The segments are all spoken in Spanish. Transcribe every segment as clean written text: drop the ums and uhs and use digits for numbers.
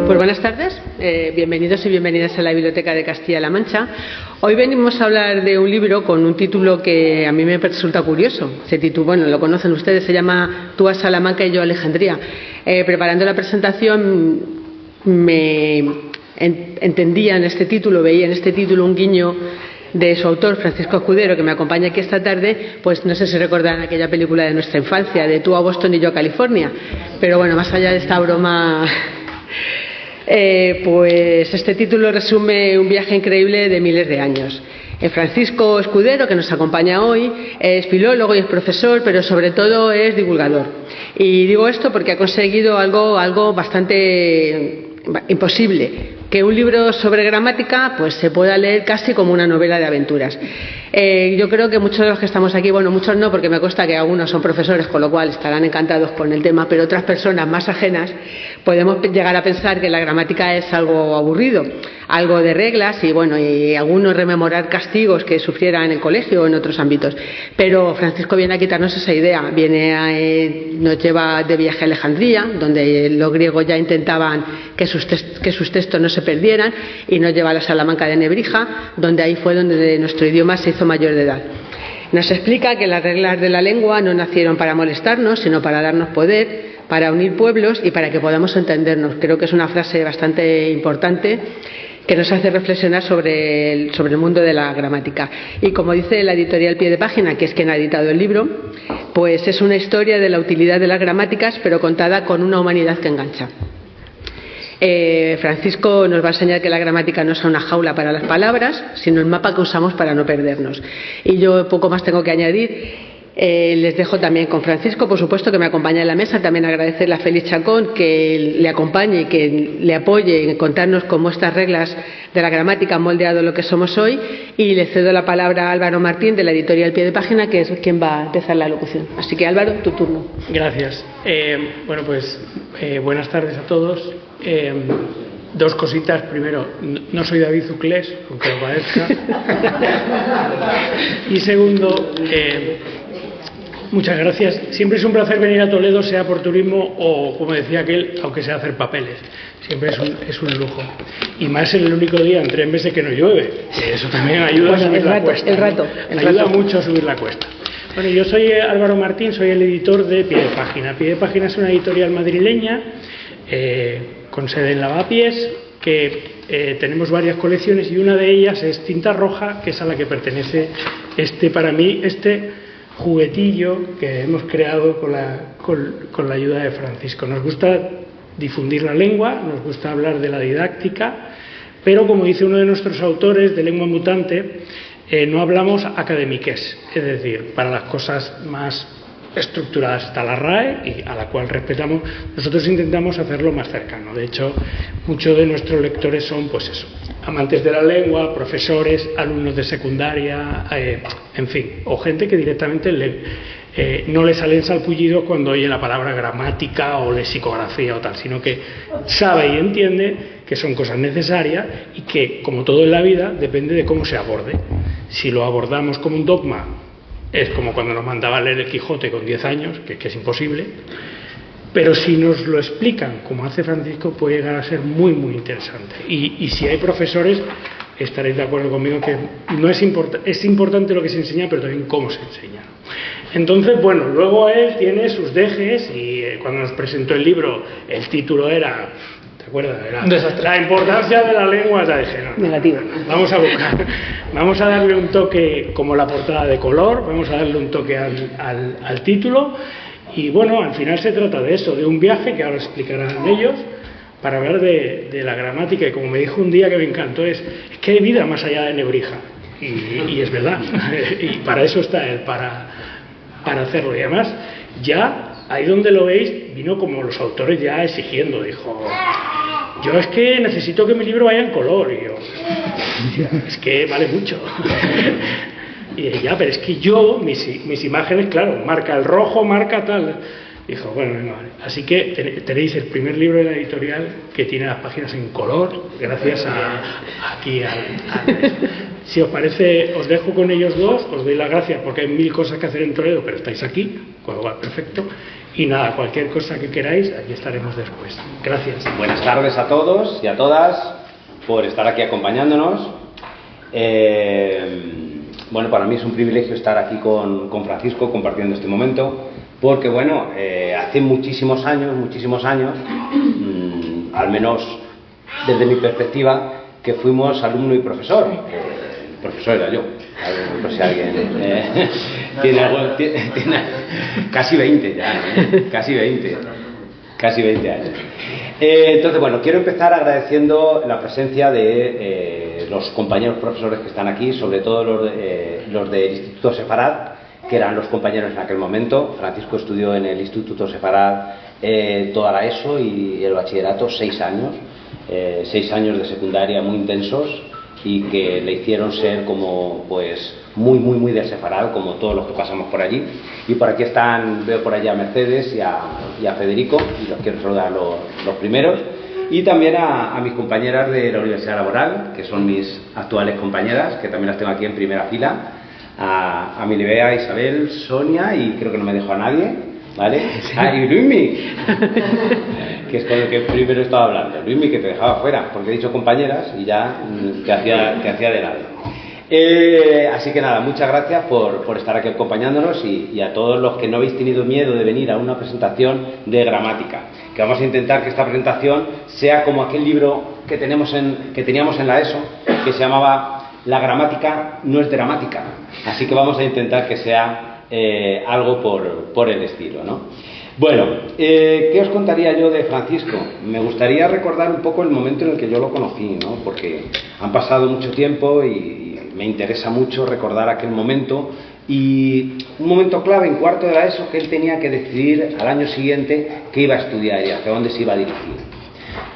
Pues buenas tardes, bienvenidos y bienvenidas a la Biblioteca de Castilla-La Mancha. Hoy venimos a hablar de un libro con un título que a mí me resulta curioso. Ese título, bueno, lo conocen ustedes, se llama Tú a Salamanca y yo a Alejandría. Preparando la presentación me entendía en este título, veía en este título un guiño de su autor, Francisco Escudero, que me acompaña aquí esta tarde. Pues no sé si recordarán aquella película de nuestra infancia, de Tú a Boston y yo a California. Pero bueno, más allá de esta broma, pues este título resume un viaje increíble de miles de años. Francisco Escudero, que nos acompaña hoy, es filólogo y es profesor, pero sobre todo es divulgador. Y digo esto porque ha conseguido algo bastante imposible: que un libro sobre gramática pues se pueda leer casi como una novela de aventuras. Yo creo que muchos de los que estamos aquí, bueno, muchos no, porque me consta que algunos son profesores, con lo cual estarán encantados con el tema, pero otras personas más ajenas podemos llegar a pensar que la gramática es algo aburrido, algo de reglas y bueno, y algunos rememorar castigos que sufriera en el colegio o en otros ámbitos. Pero Francisco viene a quitarnos esa idea, nos lleva de viaje a Alejandría, donde los griegos ya intentaban que sus textos no se perdieran, y nos lleva a la Salamanca de Nebrija, donde ahí fue donde nuestro idioma se hizo mayor de edad. Nos explica que las reglas de la lengua no nacieron para molestarnos, sino para darnos poder, para unir pueblos y para que podamos entendernos. Creo que es una frase bastante importante que nos hace reflexionar sobre el mundo de la gramática. Y como dice la editorial Pie de Página, que es quien ha editado el libro, pues es una historia de la utilidad de las gramáticas, pero contada con una humanidad que engancha. Francisco nos va a enseñar que la gramática no es una jaula para las palabras, sino el mapa que usamos para no perdernos. Y yo poco más tengo que añadir. Les dejo también con Francisco, por supuesto, que me acompaña en la mesa. También agradecerle a Félix Chacón que le acompañe y que le apoye en contarnos cómo estas reglas de la gramática han moldeado lo que somos hoy. Y le cedo la palabra a Álvaro Martín, de la editorial Pie de Página, que es quien va a empezar la locución. Así que, Álvaro, tu turno. Gracias. Bueno, pues buenas tardes a todos. Dos cositas. Primero, no soy David Zuclés, aunque lo parezca. Y segundo, muchas gracias. Siempre es un placer venir a Toledo, sea por turismo o, como decía aquel, aunque sea hacer papeles. Siempre es un lujo. Y más en el único día en 3 meses que no llueve. Eso también ayuda a subir la cuesta. Ayuda mucho a subir la cuesta. Bueno, yo soy Álvaro Martín, soy el editor de Pie de Página. Pie de Página es una editorial madrileña con sede en Lavapiés, que tenemos varias colecciones, y una de ellas es Tinta Roja, que es a la que pertenece para mí este juguetillo que hemos creado con la ayuda de Francisco. Nos gusta difundir la lengua, nos gusta hablar de la didáctica, pero como dice uno de nuestros autores de Lengua Mutante, no hablamos academiqués, es decir, para las cosas más estructuradas está la RAE, y a la cual respetamos. Nosotros intentamos hacerlo más cercano. De hecho, muchos de nuestros lectores son, pues eso, amantes de la lengua, profesores, alumnos de secundaria, en fin, o gente que directamente no le salen salpullidos cuando oye la palabra gramática o lexicografía o tal, sino que sabe y entiende que son cosas necesarias y que, como todo en la vida, depende de cómo se aborde. Si lo abordamos como un dogma, es como cuando nos mandaba a leer el Quijote con 10 años, que es imposible. Pero si nos lo explican, como hace Francisco, puede llegar a ser muy, muy interesante. Y si hay profesores, estaréis de acuerdo conmigo que no es importante lo que se enseña, pero también cómo se enseña. Entonces, bueno, luego él tiene sus dejes, y cuando nos presentó el libro, el título era... ¿Te acuerdas? Era la importancia de la lengua. Ya dije, no, negativo. Vamos a darle un toque, como la portada de color, vamos a darle un toque al título. Y bueno, al final se trata de eso, de un viaje que ahora explicarán ellos, para hablar de la gramática. Y como me dijo un día que me encantó, es que hay vida más allá de Nebrija. Y es verdad. Y para eso está él, para hacerlo. Y además, ya ahí donde lo veis, vino como los autores ya exigiendo. Dijo, yo es que necesito que mi libro vaya en color. Y yo, es que vale mucho. Y ya, pero es que yo, mis imágenes, claro, marca el rojo, marca tal. Dijo, bueno, venga, vale. Así que tenéis el primer libro de la editorial que tiene las páginas en color, gracias aquí Si os parece, os dejo con ellos dos, os doy las gracias porque hay 1000 cosas que hacer en Toledo, pero estáis aquí, con lo cual perfecto. Y nada, cualquier cosa que queráis, aquí estaremos después. Gracias. Buenas tardes a todos y a todas por estar aquí acompañándonos. Bueno, para mí es un privilegio estar aquí con Francisco compartiendo este momento, porque bueno, hace muchísimos años, al menos desde mi perspectiva, que fuimos alumno y profesor. El profesor era yo, por si alguien tiene casi 20 ya, casi 20 años. Entonces, bueno, quiero empezar agradeciendo la presencia de los compañeros profesores que están aquí, sobre todo los del Instituto Sefarad, que eran los compañeros en aquel momento. Francisco estudió en el Instituto Sefarad toda la ESO y el bachillerato, 6 años. 6 años de secundaria muy intensos y que le hicieron ser como pues muy del Sefarad, como todos los que pasamos por allí. Y por aquí están, veo por allá a Mercedes y a Federico, y los quiero saludar los primeros, y también a mis compañeras de la Universidad Laboral, que son mis actuales compañeras, que también las tengo aquí en primera fila, a Milibea, Isabel, Sonia, y creo que no me dejo a nadie, ¿vale? Y Luismi, que es con el que primero estaba hablando. Luismi, que te dejaba fuera, porque he dicho compañeras y ya te hacía de lado. Así que nada, muchas gracias por estar aquí acompañándonos y a todos los que no habéis tenido miedo de venir a una presentación de gramática, que vamos a intentar que esta presentación sea como aquel libro que teníamos en la ESO, que se llamaba La gramática no es dramática. Así que vamos a intentar que sea algo por el estilo, ¿no? Bueno, ¿qué os contaría yo de Francisco? Me gustaría recordar un poco el momento en el que yo lo conocí, ¿no? Porque han pasado mucho tiempo y me interesa mucho recordar aquel momento, y un momento clave en cuarto de la ESO, que él tenía que decidir al año siguiente qué iba a estudiar y hacia dónde se iba a dirigir.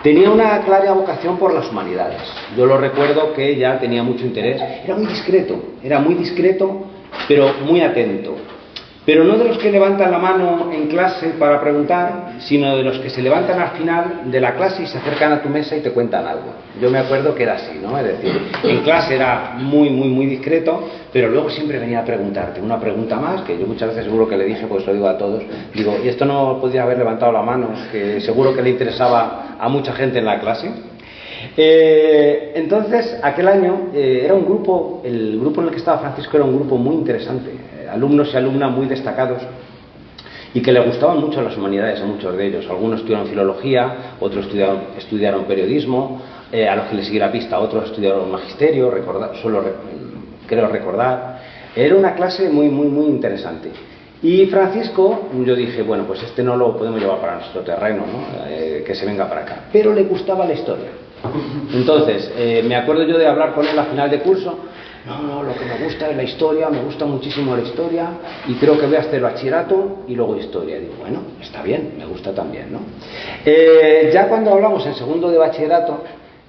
Tenía una clara vocación por las humanidades. Yo lo recuerdo que ya tenía mucho interés. Era muy discreto, pero muy atento. Pero no de los que levantan la mano en clase para preguntar, sino de los que se levantan al final de la clase y se acercan a tu mesa y te cuentan algo. Yo me acuerdo que era así, ¿no? Es decir, en clase era muy discreto, pero luego siempre venía a preguntarte una pregunta más, que yo muchas veces seguro que le dije, pues lo digo a todos, digo, ¿y esto no podría haber levantado la mano? Que seguro que le interesaba a mucha gente en la clase. Entonces, aquel año era un grupo, el grupo en el que estaba Francisco era un grupo muy interesante, alumnos y alumnas muy destacados y que le gustaban mucho las humanidades a muchos de ellos. Algunos estudiaron filología, otros estudiaron periodismo, a los que les seguí la pista otros estudiaron magisterio, creo recordar. Era una clase muy interesante. Y Francisco, yo dije, bueno, pues este no lo podemos llevar para nuestro terreno, ¿no? Que se venga para acá. Pero le gustaba la historia. Entonces, me acuerdo yo de hablar con él a final de curso. No, lo que me gusta es la historia, me gusta muchísimo la historia, y creo que voy a hacer bachillerato y luego historia. Y digo, bueno, está bien, me gusta también, ¿no? Ya cuando hablamos en segundo de bachillerato,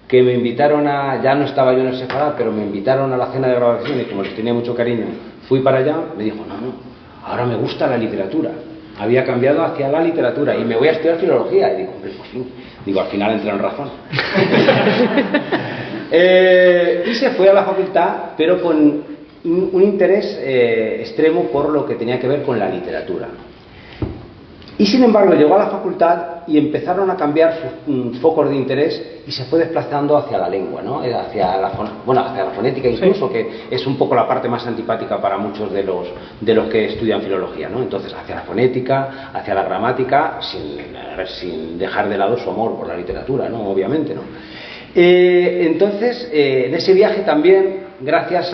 que me invitaron ya no estaba yo en el Sefarad, pero me invitaron a la cena de graduación, y como les tenía mucho cariño, fui para allá, me dijo, no, ahora me gusta la literatura. Había cambiado hacia la literatura y me voy a estudiar filología. Y digo, hombre, por fin. Digo, al final entré en razón. Y se fue a la facultad, pero con un interés extremo por lo que tenía que ver con la literatura. Y sin embargo llegó a la facultad y empezaron a cambiar sus focos de interés y se fue desplazando hacia la lengua, ¿no? hacia la fonética incluso, sí, que es un poco la parte más antipática para muchos de los que estudian filología, ¿no? Entonces hacia la fonética, hacia la gramática, sin dejar de lado su amor por la literatura, ¿no? Obviamente, ¿no? Entonces, en ese viaje también, gracias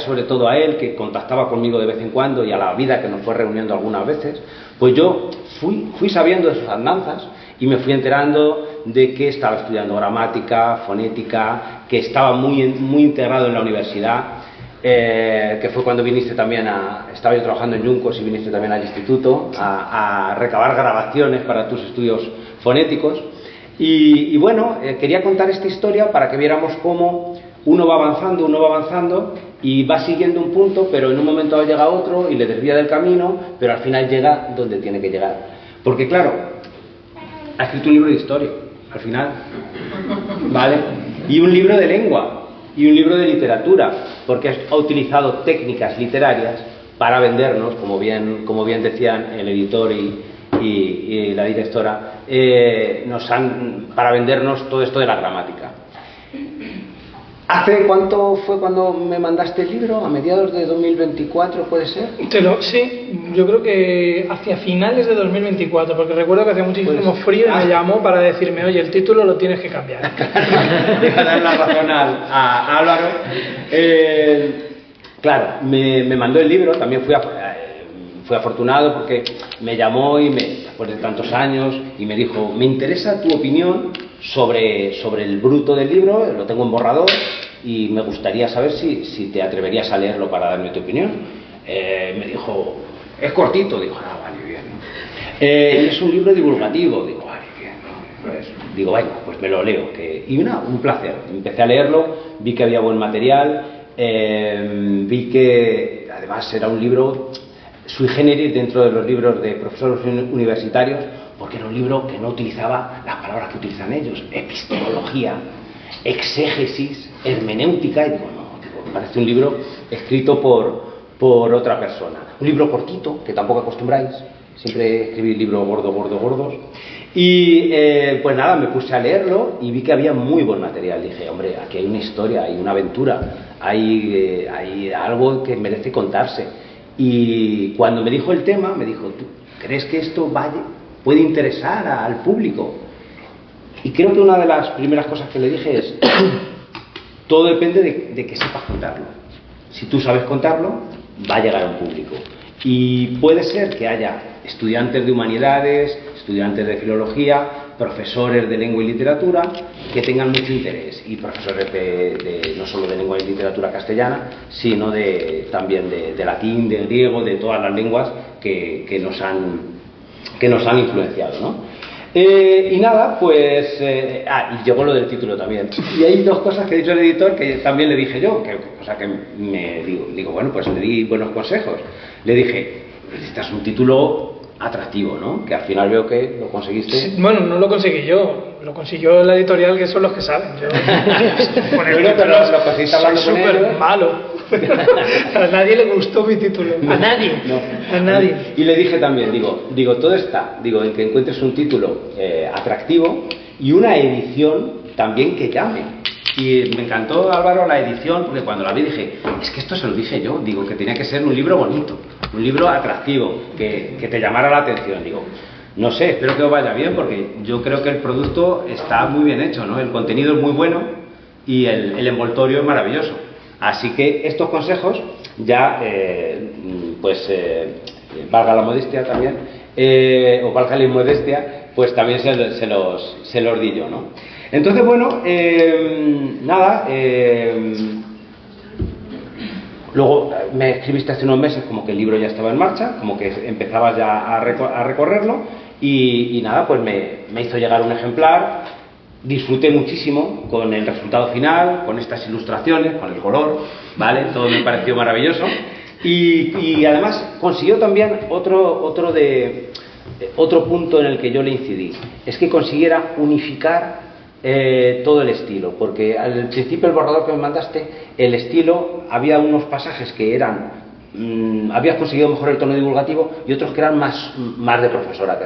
sobre todo a él, que contactaba conmigo de vez en cuando, y a la vida que nos fue reuniendo algunas veces, pues yo fui sabiendo de sus andanzas y me fui enterando de que estaba estudiando gramática, fonética, que estaba muy integrado en la universidad, que fue cuando viniste también estaba yo trabajando en Yuncos y viniste también al instituto a recabar grabaciones para tus estudios fonéticos. Y bueno, quería contar esta historia para que viéramos cómo uno va avanzando y va siguiendo un punto, pero en un momento llega a otro y le desvía del camino, pero al final llega donde tiene que llegar. Porque claro, ha escrito un libro de historia, al final, ¿vale? Y un libro de lengua, y un libro de literatura, porque ha utilizado técnicas literarias para vendernos, como bien decían el editor y y la directora, para vendernos todo esto de la gramática. ¿Hace cuánto fue cuando me mandaste el libro? ¿A mediados de 2024 puede ser? Sí, yo creo que hacia finales de 2024, porque recuerdo que hacía muchísimo frío y me llamó para decirme, oye, el título lo tienes que cambiar. Deja dar la razón a Álvaro. Claro, me mandó el libro, también fui afortunado porque me llamó después de tantos años y me dijo, me interesa tu opinión sobre el bruto del libro, lo tengo en borrador y me gustaría saber si te atreverías a leerlo para darme tu opinión. Me dijo, es cortito, digo, vale, bien. Es un libro divulgativo, digo, vale, bien. Digo, bueno, pues me lo leo. Y un placer. Empecé a leerlo, vi que había buen material, vi que además era un libro sui generis dentro de los libros de profesores universitarios, porque era un libro que no utilizaba las palabras que utilizan ellos, epistemología, exégesis, hermenéutica, y digo, me parece un libro escrito por otra persona. Un libro cortito, que tampoco acostumbráis, siempre escribí libros gordos. Y pues nada, me puse a leerlo y vi que había muy buen material. Dije, hombre, aquí hay una historia, hay una aventura, hay algo que merece contarse. Y cuando me dijo el tema, me dijo, ¿tú crees que esto puede interesar al público? Y creo que una de las primeras cosas que le dije es, todo depende de que sepas contarlo. Si tú sabes contarlo, va a llegar a un público. Y puede ser que haya estudiantes de humanidades, estudiantes de filología, profesores de lengua y literatura que tengan mucho interés, y profesores no solo de lengua y literatura castellana, sino también de latín, de griego, de todas las lenguas que nos han influenciado, ¿no? Y nada, pues y llegó lo del título también, y hay dos cosas que ha dicho el editor que también le dije yo, que me digo, bueno, pues le di buenos consejos. Le dije, necesitas un título atractivo, ¿no? Que al final veo que lo conseguiste. Sí, bueno, no lo conseguí yo, lo consiguió la editorial, que son los que saben. Yo bueno, pero lo conseguiste hablando con ellos. Súper malo. A nadie le gustó mi título. A nadie. No. A nadie. Y le dije también, digo, todo está, en que encuentres un título atractivo y una edición también que llame. Y me encantó, Álvaro, la edición, porque cuando la vi dije, es que esto se lo dije yo, digo, que tenía que ser un libro bonito, un libro atractivo, que te llamara la atención. Digo, no sé, espero que os vaya bien, porque yo creo que el producto está muy bien hecho, ¿no? El contenido es muy bueno y el envoltorio es maravilloso. Así que estos consejos ya, valga la modestia también, o valga la inmodestia, pues también se los di yo, ¿no? Entonces, bueno, luego me escribiste hace unos meses como que el libro ya estaba en marcha, como que empezabas ya a recorrerlo, y nada, pues me hizo llegar un ejemplar. Disfruté muchísimo con el resultado final, con estas ilustraciones, con el color, ¿vale? Todo me pareció maravilloso. Y además consiguió también otro punto en el que yo le incidí, es que consiguiera unificar todo el estilo, porque al principio el borrador que me mandaste, el estilo, había unos pasajes que eran habías conseguido mejor el tono divulgativo y otros que eran más de profesora,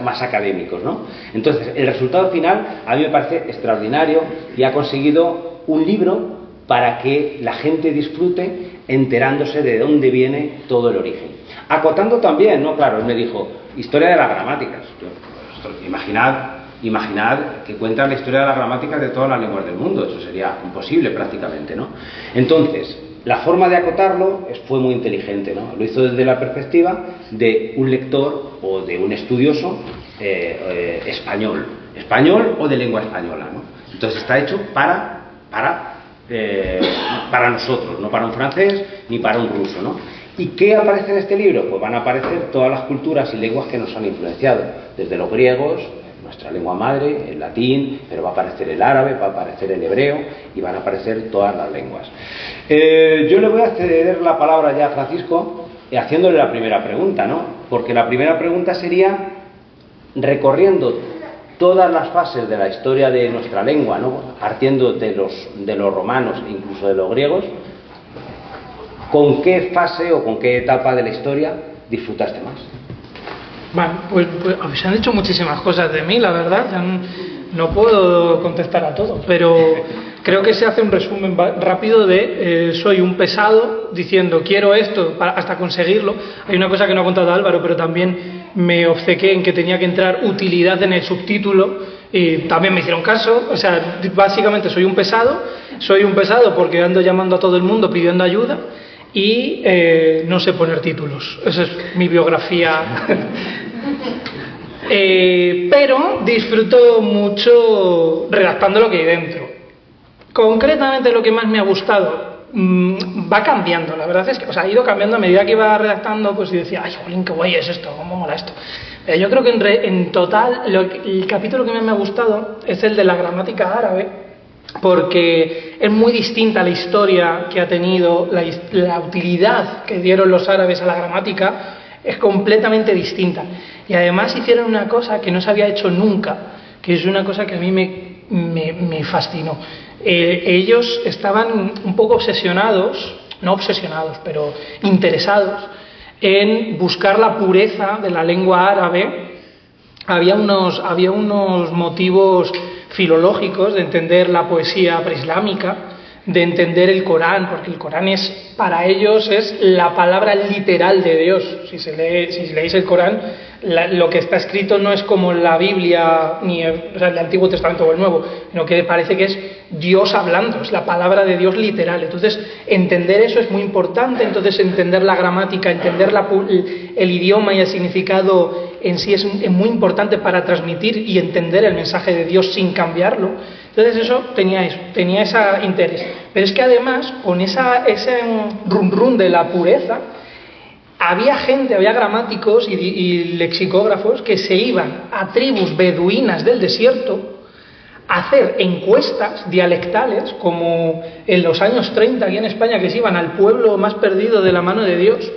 más académicos, ¿no? Entonces el resultado final a mí me parece extraordinario y ha conseguido un libro para que la gente disfrute enterándose de dónde viene todo el origen, acotando también, ¿no? Claro, él me dijo historia de las gramáticas. Imaginad que cuentan la historia de las gramáticas de todas las lenguas del mundo, eso sería imposible prácticamente, ¿no? Entonces, la forma de acotarlo fue muy inteligente, ¿no? Lo hizo desde la perspectiva de un lector o de un estudioso español o de lengua española, ¿no? Entonces está hecho para nosotros, no para un francés ni para un ruso, ¿no? ¿Y qué aparece en este libro? Pues van a aparecer todas las culturas y lenguas que nos han influenciado, desde los griegos, nuestra lengua madre, el latín, pero va a aparecer el árabe, va a aparecer el hebreo y van a aparecer todas las lenguas. Yo le voy a ceder la palabra ya a Francisco haciéndole la primera pregunta, ¿no? Porque la primera pregunta sería, recorriendo todas las fases de la historia de nuestra lengua, ¿no? Partiendo de los romanos e incluso de los griegos, ¿con qué fase o con qué etapa de la historia disfrutaste más? Bueno, pues se han dicho muchísimas cosas de mí, la verdad. No puedo contestar a todo, pero creo que se hace un resumen rápido de soy un pesado diciendo quiero esto hasta conseguirlo. Hay una cosa que no ha contado Álvaro, pero también me obcequé en que tenía que entrar utilidad en el subtítulo y también me hicieron caso. O sea, básicamente soy un pesado porque ando llamando a todo el mundo pidiendo ayuda y no sé poner títulos. Esa es mi biografía. Pero disfruto mucho redactando lo que hay dentro. Concretamente lo que más me ha gustado va cambiando, la verdad es que ha ido cambiando a medida que iba redactando, pues y decía, ay, jolín, qué guay es esto, cómo mola esto. Yo creo que en total el capítulo que más me ha gustado es el de la gramática árabe, porque es muy distinta la historia que ha tenido, la utilidad que dieron los árabes a la gramática es completamente distinta. Y además hicieron una cosa que no se había hecho nunca, que es una cosa que a mí me fascinó. Ellos estaban un poco obsesionados, no obsesionados, pero interesados en buscar la pureza de la lengua árabe. Había unos motivos filológicos de entender la poesía preislámica, de entender el Corán, porque el Corán para ellos es la palabra literal de Dios. Si leéis el Corán, lo que está escrito no es como la Biblia, ni el Antiguo Testamento o el Nuevo, sino que parece que es Dios hablando, es la palabra de Dios literal. Entonces, entender eso es muy importante. Entonces, entender la gramática, entender el idioma y el significado en sí es muy importante para transmitir y entender el mensaje de Dios sin cambiarlo. Entonces eso tenía ese interés. Pero es que además, con ese run de la pureza, había gramáticos y lexicógrafos que se iban a tribus beduinas del desierto a hacer encuestas dialectales, como en los años 30 aquí en España, que se iban al pueblo más perdido de la mano de Dios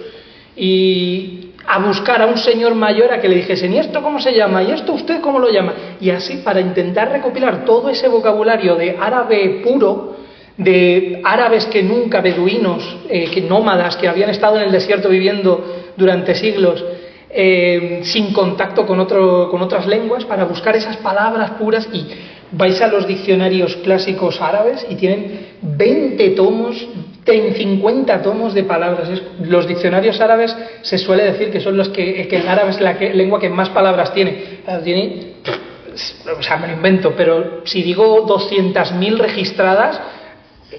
y a buscar a un señor mayor a que le dijesen, ¿y esto cómo se llama? ¿Y esto usted cómo lo llama? Y así, para intentar recopilar todo ese vocabulario de árabe puro, de árabes que nunca, beduinos, nómadas, que habían estado en el desierto viviendo durante siglos, sin contacto con otras lenguas, para buscar esas palabras puras. Y vais a los diccionarios clásicos árabes y tienen 20 tomos, 50 tomos de palabras. Los diccionarios árabes se suele decir que son que el árabe es la lengua que más palabras tiene. O sea, me lo invento, pero si digo 200.000 registradas,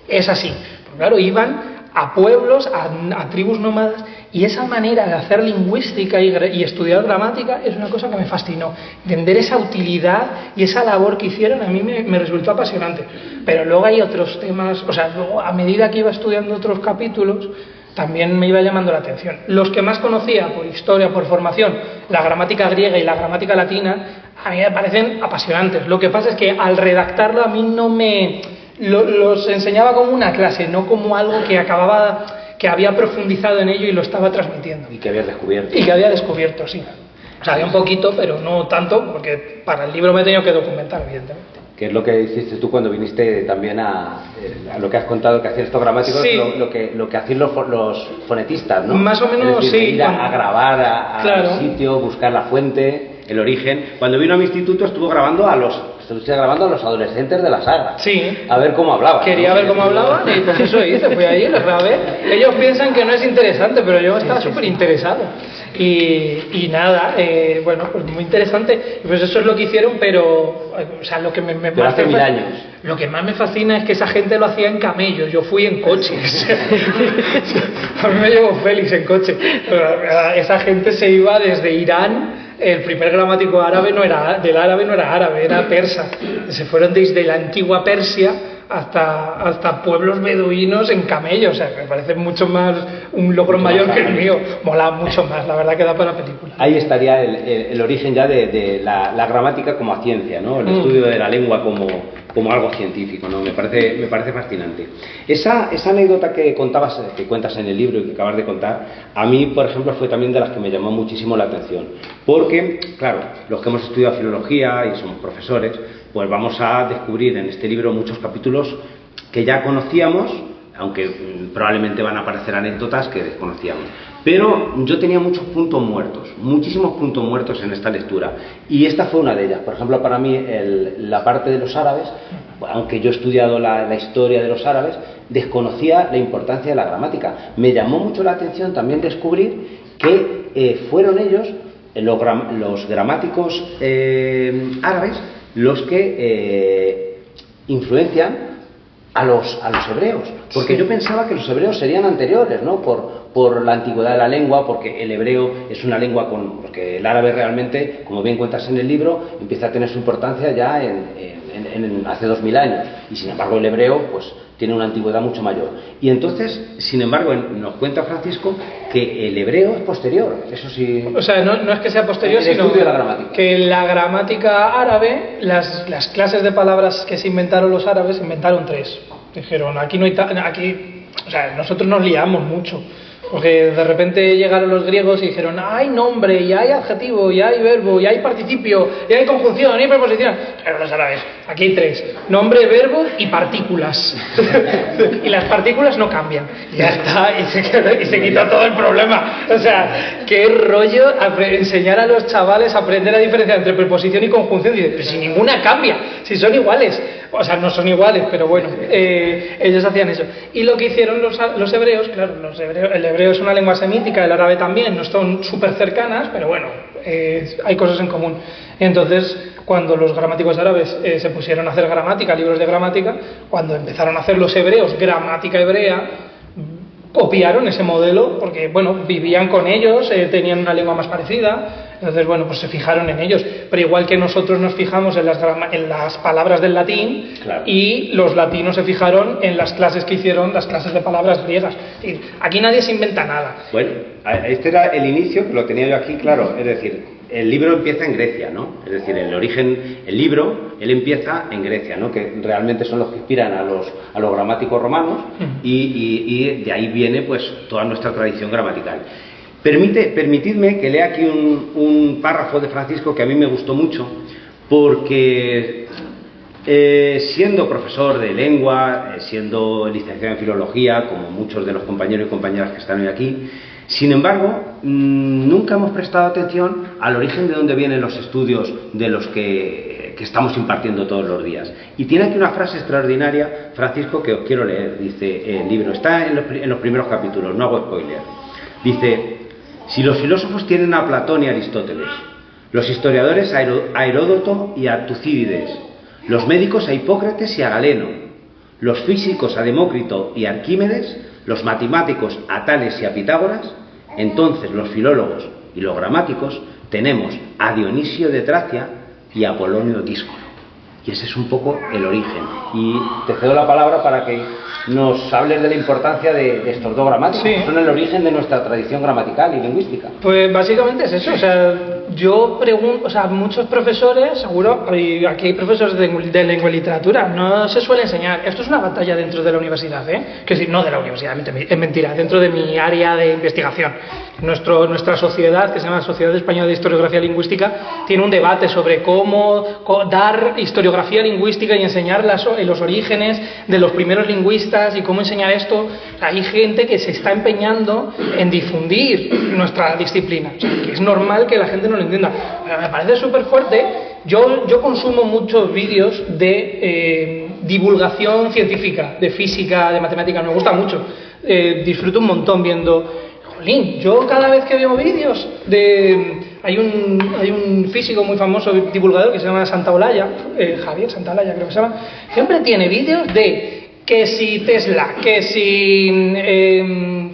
es así. Pues claro, iban a pueblos, a tribus nómadas, y esa manera de hacer lingüística y estudiar gramática es una cosa que me fascinó. Entender esa utilidad y esa labor que hicieron a mí me resultó apasionante. Pero luego hay otros temas, o sea, luego a medida que iba estudiando otros capítulos, también me iba llamando la atención. Los que más conocía por historia, por formación, la gramática griega y la gramática latina, a mí me parecen apasionantes. Lo que pasa es que al redactarlo a mí los enseñaba como una clase, no como algo que había profundizado en ello y lo estaba transmitiendo. Y que habías descubierto. Y que había descubierto, sí. O sea, había un poquito, pero no tanto, porque para el libro me he tenido que documentar, evidentemente. Que es lo que hiciste tú cuando viniste también a lo que has contado que hacían estos gramáticos, sí. lo que hacían los fonetistas, ¿no? Más o menos, es decir, sí. Ir a grabar claro. al sitio, buscar la fuente, el origen. Cuando vino a mi instituto estuvo grabando a los adolescentes de la saga. Sí. A ver cómo hablaban. Quería ver cómo hablaban y pues eso hice, fui allí, los grabé. Ellos piensan que no es interesante, pero yo estaba súper interesado. Y nada, bueno, pues muy interesante. Y pues eso es lo que hicieron, pero, o sea, lo que pero hace 1000 años. Lo que más me fascina es que esa gente lo hacía en camellos, yo fui en coches. A mí me llevó Félix en coche. Esa gente se iba desde Irán. El primer gramático árabe no era árabe, era persa. Se fueron desde la antigua Persia hasta pueblos beduinos en camello. O sea, me parece mucho más un logro mayor que el mío. Mola mucho más, la verdad que da para película. Ahí estaría el origen ya de la gramática como a ciencia, ¿no? El estudio de la lengua como algo científico, ¿no? Me parece fascinante. Esa anécdota que cuentas en el libro y que acabas de contar, a mí, por ejemplo, fue también de las que me llamó muchísimo la atención. Porque, claro, los que hemos estudiado filología y somos profesores, pues vamos a descubrir en este libro muchos capítulos que ya conocíamos, aunque probablemente van a aparecer anécdotas que desconocíamos. Pero yo tenía muchos puntos muertos, muchísimos puntos muertos en esta lectura, y esta fue una de ellas. Por ejemplo, para mí la parte de los árabes, aunque yo he estudiado la historia de los árabes, desconocía la importancia de la gramática. Me llamó mucho la atención también descubrir que fueron ellos, los gramáticos árabes, los que influencian a los hebreos, porque yo pensaba que los hebreos serían anteriores, ¿no? Por la antigüedad de la lengua, porque el hebreo es una lengua porque el árabe realmente, como bien cuentas en el libro, empieza a tener su importancia ya hace 2000 años, y sin embargo el hebreo pues tiene una antigüedad mucho mayor. Y entonces, sin embargo, nos cuenta Francisco que el hebreo es posterior, eso sí. O sea, no es que sea posterior, sino de la gramática. Que la gramática árabe, las clases de palabras que se inventaron los árabes, inventaron 3. Dijeron, aquí no hay aquí, o sea, nosotros nos liamos mucho. Porque de repente llegaron los griegos y dijeron, hay nombre, y hay adjetivo, y hay verbo, y hay participio, y hay conjunción, y hay preposición. Pero los árabes, aquí hay 3, nombre, verbo y partículas. Y las partículas no cambian. Y ya está, y se quitó todo el problema. O sea, qué rollo enseñar a los chavales a aprender a diferenciar entre preposición y conjunción. Y pero si ninguna cambia, si son iguales. O sea, no son iguales, pero bueno, ellos hacían eso. Y lo que hicieron los hebreos, claro, el hebreo es una lengua semítica, el árabe también, no son súper cercanas, pero bueno, hay cosas en común. Entonces, cuando los gramáticos árabes se pusieron a hacer gramática, libros de gramática, cuando empezaron a hacer los hebreos gramática hebrea, copiaron ese modelo, porque bueno, vivían con ellos, tenían una lengua más parecida. Entonces, bueno, pues se fijaron en ellos. Pero igual que nosotros nos fijamos en las palabras del latín, claro, y los latinos se fijaron en las clases que hicieron, las clases de palabras griegas. Es decir, aquí nadie se inventa nada. Bueno, este era el inicio, que lo tenía yo aquí, claro. Es decir, el libro empieza en Grecia, ¿no? Es decir, el libro, él empieza en Grecia, ¿no? Que realmente son los que inspiran a los gramáticos romanos, y de ahí viene pues toda nuestra tradición gramatical. Permitidme que lea aquí un párrafo de Francisco que a mí me gustó mucho, porque siendo profesor de lengua, siendo licenciado en filología, como muchos de los compañeros y compañeras que están hoy aquí, sin embargo, nunca hemos prestado atención al origen de dónde vienen los estudios de los que estamos impartiendo todos los días. Y tiene aquí una frase extraordinaria, Francisco, que os quiero leer. Dice el libro, está en los primeros capítulos, no hago spoiler. Dice: si los filósofos tienen a Platón y Aristóteles, los historiadores a Heródoto y a Tucídides, los médicos a Hipócrates y a Galeno, los físicos a Demócrito y a Arquímedes, los matemáticos a Tales y a Pitágoras, entonces los filólogos y los gramáticos tenemos a Dionisio de Tracia y a Apolonio Díscolo. Y ese es un poco el origen. Y te cedo la palabra para que nos hables de la importancia de estos dos gramáticos, que son el origen de nuestra tradición gramatical y lingüística. Pues básicamente es eso. O sea, yo pregunto, o sea, muchos profesores, seguro, y aquí hay profesores de lengua y literatura, no se suele enseñar. Esto es una batalla dentro de la universidad, que sí, no de la universidad, es mentira, dentro de mi área de investigación. Nuestra sociedad, que se llama Sociedad Española de Historiografía Lingüística, tiene un debate sobre cómo dar historiografía lingüística y enseñar los orígenes de los primeros lingüistas y cómo enseñar esto. Hay gente que se está empeñando en difundir nuestra disciplina. O sea, que es normal que la gente no lo entienda. Pero me parece súper fuerte. Yo consumo muchos vídeos de divulgación científica, de física, de matemática, me gusta mucho. Disfruto un montón viendo... Yo cada vez que veo vídeos hay un físico muy famoso, divulgador, que se llama Santaolalla, Javier Santaolalla creo que se llama, siempre tiene vídeos de que si Tesla, que si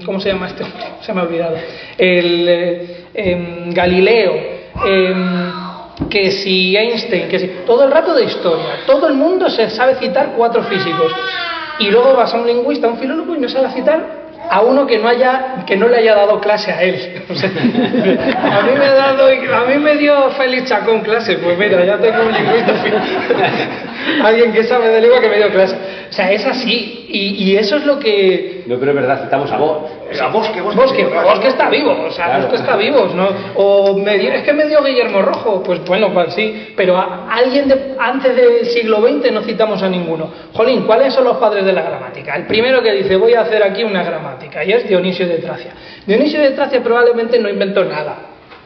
¿cómo se llama este hombre? Se me ha olvidado, Galileo, que si Einstein, que si todo el rato de historia, todo el mundo se sabe citar 4 físicos, y luego vas a un lingüista, a un filólogo, y no sabe citar a uno que no le haya dado clase a él. O sea, a mí me dio Félix Chacón clase, pues mira, ya tengo un lingüista, alguien que sabe de lengua que me dio clase. O sea, es así. Y eso es lo que... No, pero es verdad, citamos a vos. Bosque está vivo, o sea, claro. Bosque está vivo, ¿no? Es que me dio Guillermo Rojo, pues bueno, pues sí, pero alguien antes del siglo XX no citamos a ninguno. Jolín, ¿cuáles son los padres de la gramática? El primero que dice, voy a hacer aquí una gramática, y es Dionisio de Tracia. Dionisio de Tracia probablemente no inventó nada,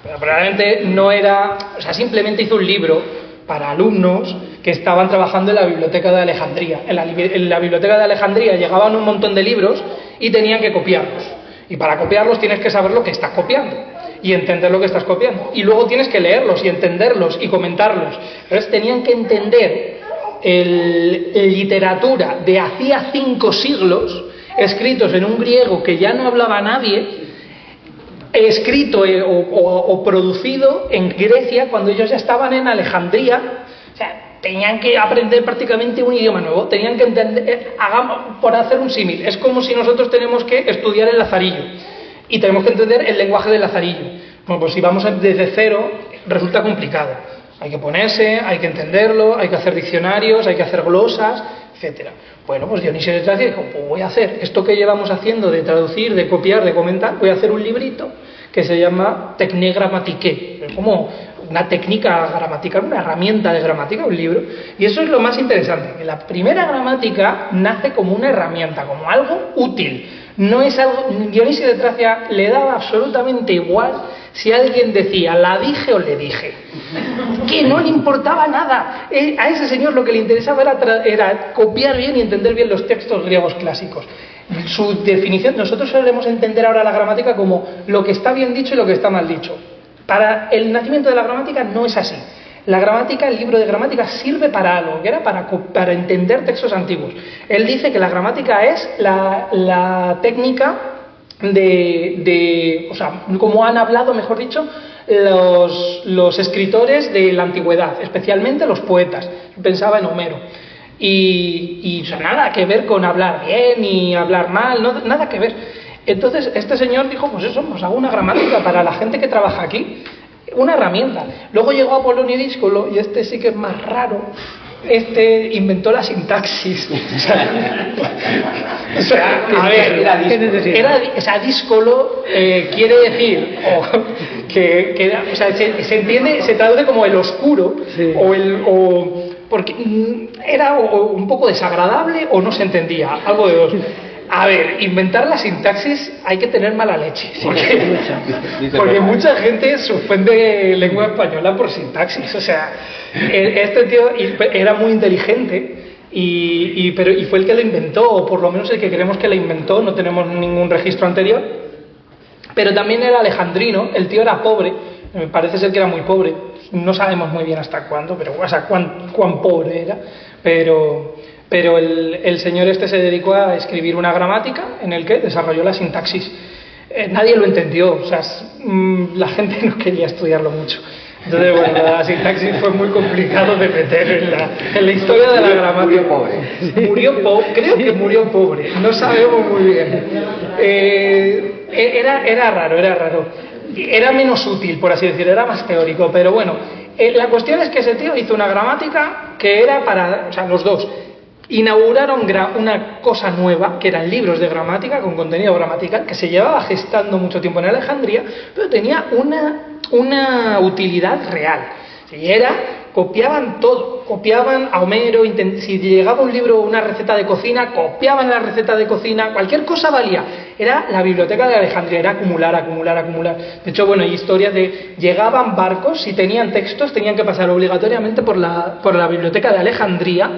pero probablemente no era, o sea, simplemente hizo un libro para alumnos que estaban trabajando en la biblioteca de Alejandría. En la biblioteca de Alejandría llegaban un montón de libros y tenían que copiarlos. Y para copiarlos tienes que saber lo que estás copiando y entender lo que estás copiando. Y luego tienes que leerlos y entenderlos y comentarlos. Entonces tenían que entender literatura de hacía 5 siglos, escritos en un griego que ya no hablaba nadie, escrito o producido en Grecia cuando ellos ya estaban en Alejandría. O sea, tenían que aprender prácticamente un idioma nuevo, tenían que entender, por hacer un símil, es como si nosotros tenemos que estudiar el lazarillo y tenemos que entender el lenguaje del lazarillo. Bueno, pues si vamos desde cero resulta complicado, hay que ponerse, hay que entenderlo, hay que hacer diccionarios, hay que hacer glosas, etcétera. Bueno, pues Dionisio de Tracia dijo, pues voy a hacer esto que llevamos haciendo de traducir, de copiar, de comentar, voy a hacer un librito que se llama Technique Grammatique, es como una técnica gramatical, una herramienta de gramática, un libro. Y eso es lo más interesante, que la primera gramática nace como una herramienta, como algo útil. No es algo, Dionisio de Tracia le daba absolutamente igual si alguien decía la dije o le dije, que no le importaba nada. A ese señor lo que le interesaba era copiar bien y entender bien los textos griegos clásicos. Su definición, nosotros solemos entender ahora la gramática como lo que está bien dicho y lo que está mal dicho. Para el nacimiento de la gramática no es así. La gramática, el libro de gramática sirve para algo, que era para entender textos antiguos. Él dice que la gramática es la técnica o sea, como han hablado, mejor dicho, los escritores de la antigüedad, especialmente los poetas. Pensaba en Homero. Y o sea, nada que ver con hablar bien y hablar mal, no, nada que ver. Entonces este señor dijo, pues eso, pues hago una gramática para la gente que trabaja aquí, una herramienta. Luego llegó Apolonio Díscolo, y este sí que es más raro, inventó la sintaxis. O sea, a ver, Díscolo quiere decir o sea, se entiende, se traduce como el oscuro, sí. Porque era un poco desagradable o no se entendía, algo de dos. A ver, inventar la sintaxis hay que tener mala leche, porque mucha gente suspende lengua española por sintaxis. O sea, este tío era muy inteligente y fue el que lo inventó, o por lo menos el que creemos que lo inventó, no tenemos ningún registro anterior. Pero también era alejandrino, el tío era pobre, parece ser que era muy pobre, no sabemos muy bien hasta cuándo, pero o sea, cuán pobre era, pero el señor este se dedicó a escribir una gramática en el que desarrolló la sintaxis. Nadie lo entendió, o sea, la gente no quería estudiarlo mucho. Entonces, bueno, la sintaxis fue muy complicado de meter en la historia de la gramática. Murió pobre. Creo que murió pobre, no sabemos muy bien. Era raro. Era menos útil, por así decirlo, era más teórico, pero bueno, la cuestión es que ese tío hizo una gramática que era para, o sea, los dos inauguraron una cosa nueva, que eran libros de gramática con contenido gramatical, que se llevaba gestando mucho tiempo en Alejandría, pero tenía una utilidad real. Y copiaban todo, copiaban a Homero, si llegaba un libro, una receta de cocina, copiaban la receta de cocina, cualquier cosa valía. Era la biblioteca de Alejandría, era acumular. De hecho, bueno, hay historias de llegaban barcos, si tenían textos, tenían que pasar obligatoriamente por la biblioteca de Alejandría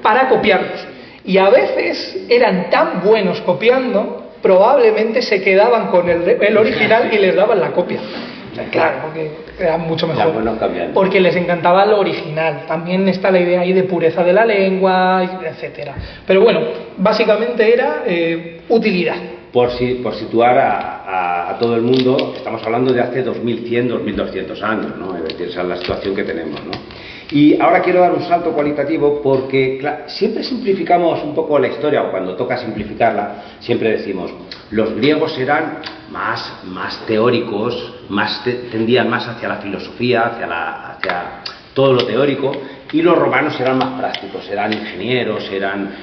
para copiarlos. Y a veces eran tan buenos copiando, probablemente se quedaban con el original y les daban la copia. Claro, porque era mucho mejor. Porque les encantaba lo original. También está la idea ahí de pureza de la lengua, etcétera. Pero bueno, básicamente era utilidad. Por situar a todo el mundo, estamos hablando de hace 2100, 2200 años, ¿no? Es decir, esa es la situación que tenemos, ¿no? Y ahora quiero dar un salto cualitativo porque siempre simplificamos un poco la historia, o cuando toca simplificarla, siempre decimos, los griegos eran más teóricos, tendían más hacia la filosofía, hacia todo lo teórico, y los romanos eran más prácticos, eran ingenieros, eran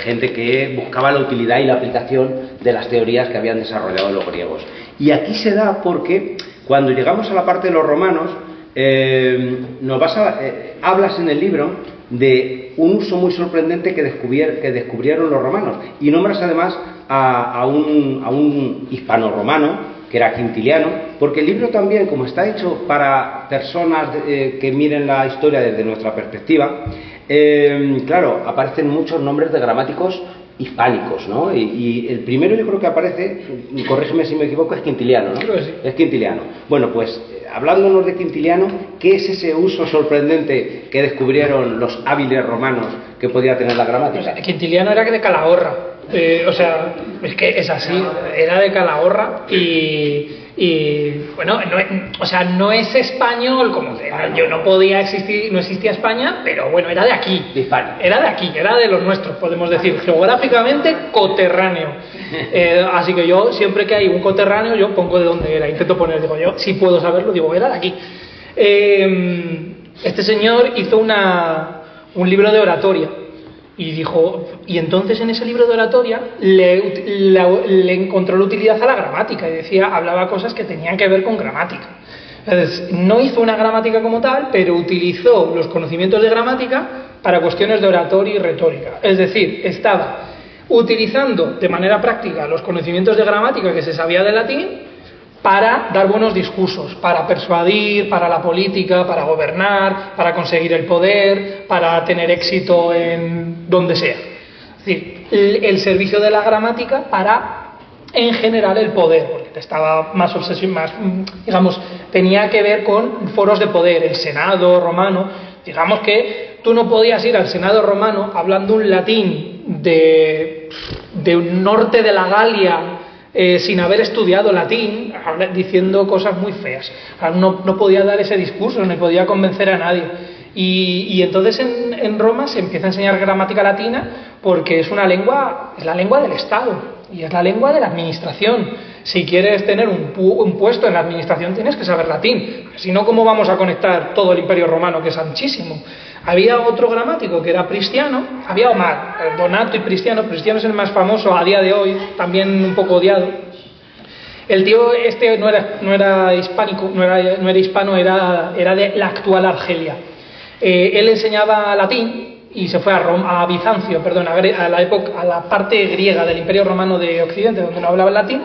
gente que buscaba la utilidad y la aplicación de las teorías que habían desarrollado los griegos. Y aquí se da porque cuando llegamos a la parte de los romanos, hablas en el libro de un uso muy sorprendente que descubrieron los romanos, y nombras además a un hispano-romano que era Quintiliano, porque el libro también, como está hecho para personas que miren la historia desde nuestra perspectiva, claro, aparecen muchos nombres de gramáticos hispánicos, ¿no? Y el primero yo creo que aparece, corrígeme si me equivoco, es Quintiliano, ¿no? Creo que sí. Es Quintiliano. Bueno, pues hablándonos de Quintiliano, ¿qué es ese uso sorprendente que descubrieron los hábiles romanos que podía tener la gramática? Quintiliano era de Calahorra. O sea, es que es así, era de Calahorra y bueno, no es español como que yo no podía existir, no existía España, pero bueno, era de aquí, de Hispania. Era de aquí, era de los nuestros, podemos decir, geográficamente coterráneo. Así que yo siempre que hay un coterráneo yo pongo de dónde era, intento poner, digo yo, si puedo saberlo, digo, era de aquí. Este señor hizo un libro de oratoria. Y dijo, y entonces en ese libro de oratoria le encontró la utilidad a la gramática, y decía, hablaba cosas que tenían que ver con gramática. Entonces, no hizo una gramática como tal, pero utilizó los conocimientos de gramática para cuestiones de oratoria y retórica. Es decir, estaba utilizando de manera práctica los conocimientos de gramática que se sabía del latín para dar buenos discursos, para persuadir, para la política, para gobernar, para conseguir el poder, para tener éxito en donde sea. Es decir, el servicio de la gramática para, en general, el poder, porque estaba más obsesionado, digamos, tenía que ver con foros de poder, el Senado romano. Digamos que tú no podías ir al Senado romano hablando un latín de un norte de la Galia, sin haber estudiado latín, diciendo cosas muy feas. No podía dar ese discurso, no podía convencer a nadie. Y entonces en Roma se empieza a enseñar gramática latina porque es la lengua del Estado y es la lengua de la administración. Si quieres tener un puesto en la administración tienes que saber latín, si no, ¿cómo vamos a conectar todo el Imperio Romano, que es anchísimo? Había otro gramático que era Pristiano, había Donato y Pristiano. Pristiano es el más famoso a día de hoy, también un poco odiado. El tío no era hispánico, no era hispano, era de la actual Argelia. Él enseñaba latín y se fue a Bizancio, perdón, a la parte griega del Imperio Romano de Occidente, donde no hablaban latín.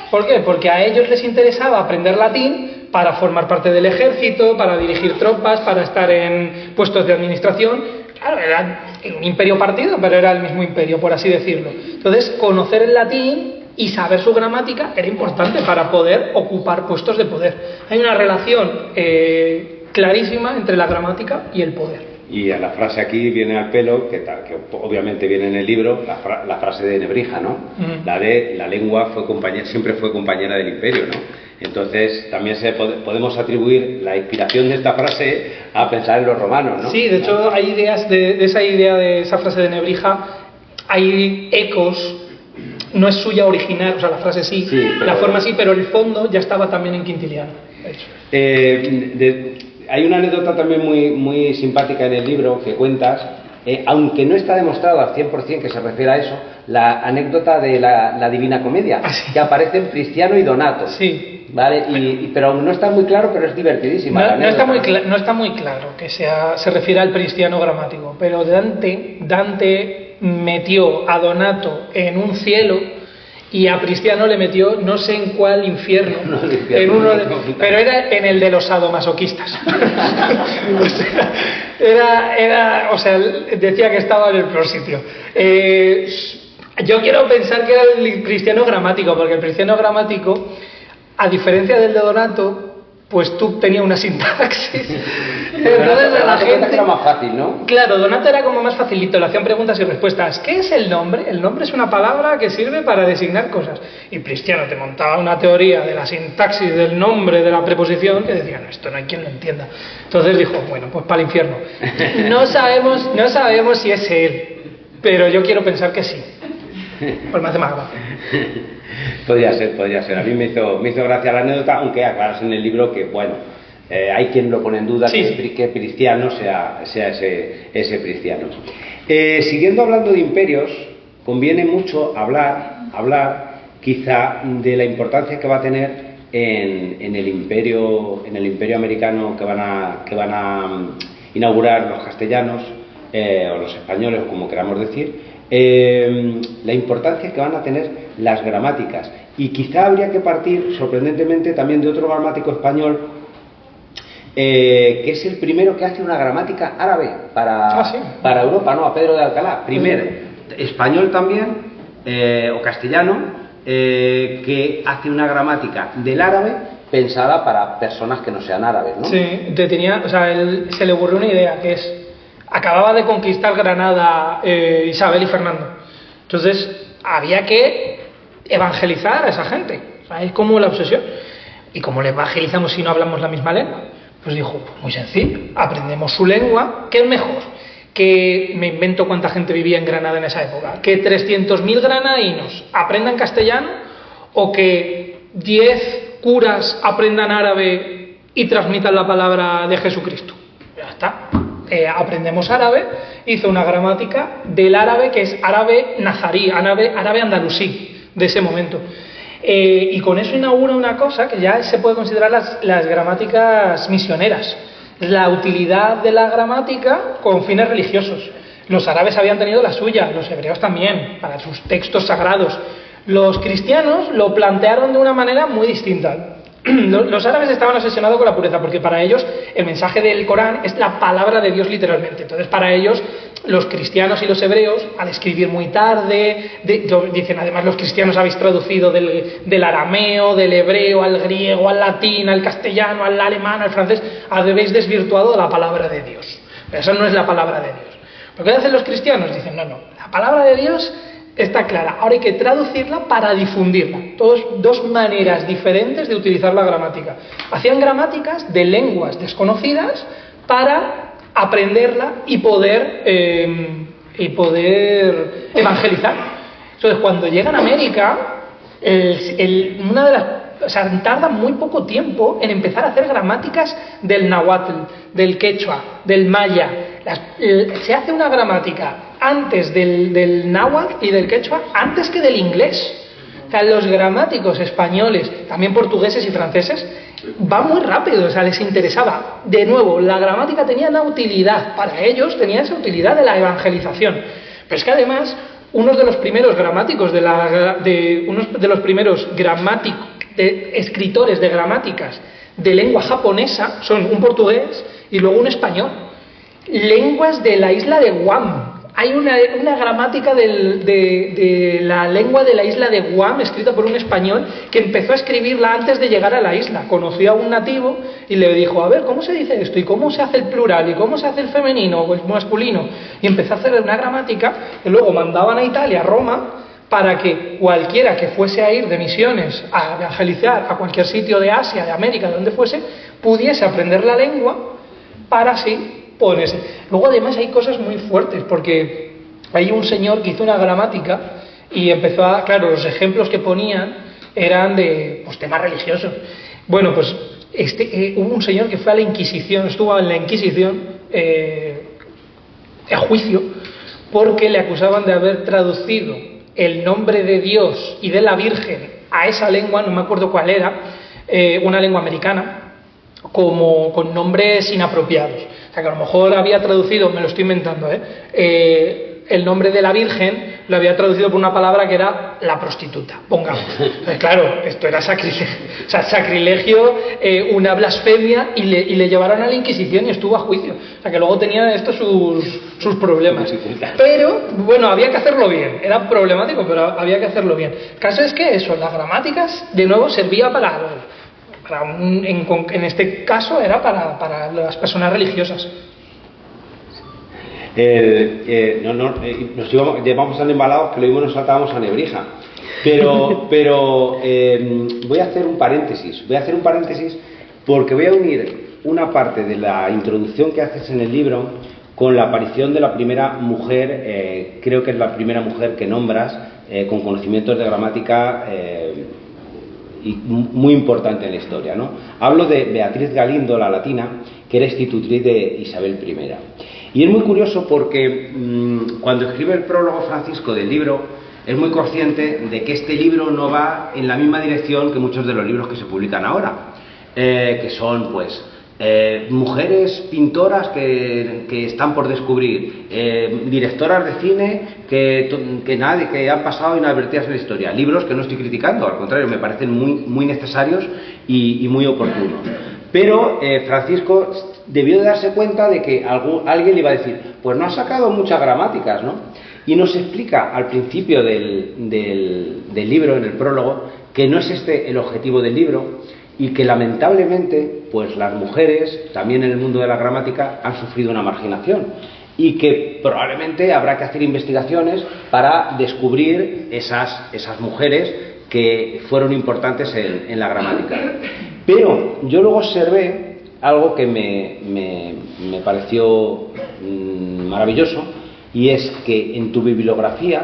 ¿Por qué? Porque a ellos les interesaba aprender latín para formar parte del ejército, para dirigir tropas, para estar en puestos de administración. Claro, era un imperio partido, pero era el mismo imperio, por así decirlo. Entonces, conocer el latín y saber su gramática era importante para poder ocupar puestos de poder. Hay una relación clarísima entre la gramática y el poder. Y a la frase aquí viene al pelo, que obviamente viene en el libro, la frase de Nebrija, ¿no? La de la lengua siempre fue compañera del imperio, ¿no? Entonces también podemos atribuir la inspiración de esta frase a pensar en los romanos, ¿no? Sí, de hecho hay ideas de esa idea de esa frase de Nebrija, hay ecos. No es suya original, o sea, la frase sí, la forma sí, pero el fondo ya estaba también en Quintiliano, de hecho. Hay una anécdota también muy simpática en el libro que cuentas, aunque no está demostrado al 100% que se refiere a eso, la anécdota de la Divina Comedia, que aparecen Pristiano y Donato. Sí. ¿Vale? Pero no está muy claro, pero es divertidísima. No está muy claro que se refiere al Pristiano gramático, pero Dante metió a Donato en un cielo y a Pristiano le metió no sé en cuál infierno, pero era en el de los sadomasoquistas. O sea, decía que estaba en el peor sitio. Yo quiero pensar que era el Pristiano gramático, porque el Pristiano gramático, a diferencia del de Donato, pues tú tenías una sintaxis. Entonces a la gente era más fácil, ¿no? Claro, Donato era como más facilito, le hacían preguntas y respuestas. ¿Qué es el nombre? El nombre es una palabra que sirve para designar cosas. Y Pristiano te montaba una teoría de la sintaxis del nombre, de la preposición, que decía, no, esto no hay quien lo entienda. Entonces dijo, bueno, pues para el infierno. No sabemos si es él, pero yo quiero pensar que sí. Pues me hace más gracia. Podría ser. A mí me hizo gracia la anécdota, aunque aclaras en el libro que, bueno, Hay quien lo pone en duda, Sí. que Prisciano sea ese Prisciano. Siguiendo hablando de imperios, conviene mucho hablar quizá de la importancia que va a tener en el imperio americano que van a inaugurar los castellanos, o los españoles, como queramos decir, la importancia que van a tener las gramáticas. Y quizá habría que partir, sorprendentemente, también de otro gramático español, que es el primero que hace una gramática árabe para Europa, ¿no? A Pedro de Alcalá. Primero, español también, o castellano, que hace una gramática del árabe pensada para personas que no sean árabes, ¿no? Sí, se le ocurrió una idea, que es, acababa de conquistar Granada Isabel y Fernando. Entonces, había que evangelizar a esa gente. O sea, es como la obsesión. ¿Y cómo le evangelizamos si no hablamos la misma lengua? Pues dijo, pues muy sencillo, aprendemos su lengua, ¿qué es mejor? Que me invento cuánta gente vivía en Granada en esa época, que 300.000 granadinos aprendan castellano, o que 10 curas aprendan árabe y transmitan la palabra de Jesucristo. Ya está. Aprendemos árabe, hizo una gramática del árabe que es árabe nazarí, árabe andalusí de ese momento. Y con eso inaugura una cosa que ya se puede considerar las gramáticas misioneras. La utilidad de la gramática con fines religiosos. Los árabes habían tenido la suya, los hebreos también, para sus textos sagrados. Los cristianos lo plantearon de una manera muy distinta. Los árabes estaban obsesionados con la pureza, porque para ellos el mensaje del Corán es la palabra de Dios literalmente. Entonces, para ellos, los cristianos y los hebreos, al escribir muy tarde, dicen, además los cristianos habéis traducido del arameo, del hebreo, al griego, al latín, al castellano, al alemán, al francés, habéis desvirtuado la palabra de Dios. Pero esa no es la palabra de Dios. ¿Pero qué hacen los cristianos? Dicen, no, la palabra de Dios está clara, ahora hay que traducirla para difundirla. Dos maneras diferentes de utilizar la gramática. Hacían gramáticas de lenguas desconocidas para aprenderla y poder evangelizar. Entonces, cuando llegan a América, tarda muy poco tiempo en empezar a hacer gramáticas del náhuatl, del quechua, del maya. Se hace una gramática antes del náhuatl y del quechua, antes que del inglés. O sea, los gramáticos españoles, también portugueses y franceses, van muy rápido, o sea, les interesaba. De nuevo, la gramática tenía una utilidad, para ellos tenía esa utilidad de la evangelización. Pero es que además, unos de los primeros gramáticos, escritores de gramáticas de lengua japonesa, son un portugués y luego un español. Lenguas de la isla de Guam. Hay una gramática de la lengua de la isla de Guam, escrita por un español, que empezó a escribirla antes de llegar a la isla. Conoció a un nativo y le dijo, a ver, ¿cómo se dice esto? ¿Y cómo se hace el plural? ¿Y cómo se hace el femenino o el masculino? Y empezó a hacer una gramática que luego mandaban a Italia, a Roma, para que cualquiera que fuese a ir de misiones a evangelizar a cualquier sitio de Asia, de América, de donde fuese, pudiese aprender la lengua para así ponerse. Luego además hay cosas muy fuertes, porque hay un señor que hizo una gramática y empezó claro, los ejemplos que ponían eran de temas religiosos. Bueno, pues hubo un señor que fue a la Inquisición, estuvo en la Inquisición a juicio, porque le acusaban de haber traducido el nombre de Dios y de la Virgen a esa lengua, no me acuerdo cuál era, una lengua americana, con nombres inapropiados. O sea, que a lo mejor había traducido, me lo estoy inventando, el nombre de la Virgen lo había traducido por una palabra que era la prostituta, pongamos. Entonces, claro, esto era sacrilegio, una blasfemia, y le llevaron a la Inquisición y estuvo a juicio. O sea, que luego tenía esto sus problemas. Pero, bueno, había que hacerlo bien. Era problemático, pero había que hacerlo bien. El caso es que las gramáticas, de nuevo, servía en este caso era para las personas religiosas. Llevamos tan embalados que lo mismo nos saltábamos a Nebrija. Pero voy a hacer un paréntesis. Porque voy a unir una parte de la introducción que haces en el libro con la aparición de la primera mujer, creo que es la primera mujer que nombras, con conocimientos de gramática y muy importante en la historia, ¿no? Hablo de Beatriz Galindo, la latina, que era institutriz de Isabel I. Y es muy curioso porque cuando escribe el prólogo Francisco del libro, es muy consciente de que este libro no va en la misma dirección que muchos de los libros que se publican ahora, que son, pues, mujeres pintoras que están por descubrir, directoras de cine que han pasado inadvertidas en la historia, libros que no estoy criticando, al contrario, me parecen muy necesarios y muy oportunos. Pero Francisco debió de darse cuenta de que alguien le iba a decir, pues no has sacado muchas gramáticas, ¿no? Y nos explica al principio del libro, en el prólogo, que no es este el objetivo del libro, y que lamentablemente pues las mujeres también en el mundo de la gramática han sufrido una marginación y que probablemente habrá que hacer investigaciones para descubrir esas mujeres que fueron importantes en la gramática. Pero yo luego observé algo que me pareció maravilloso, y es que en tu bibliografía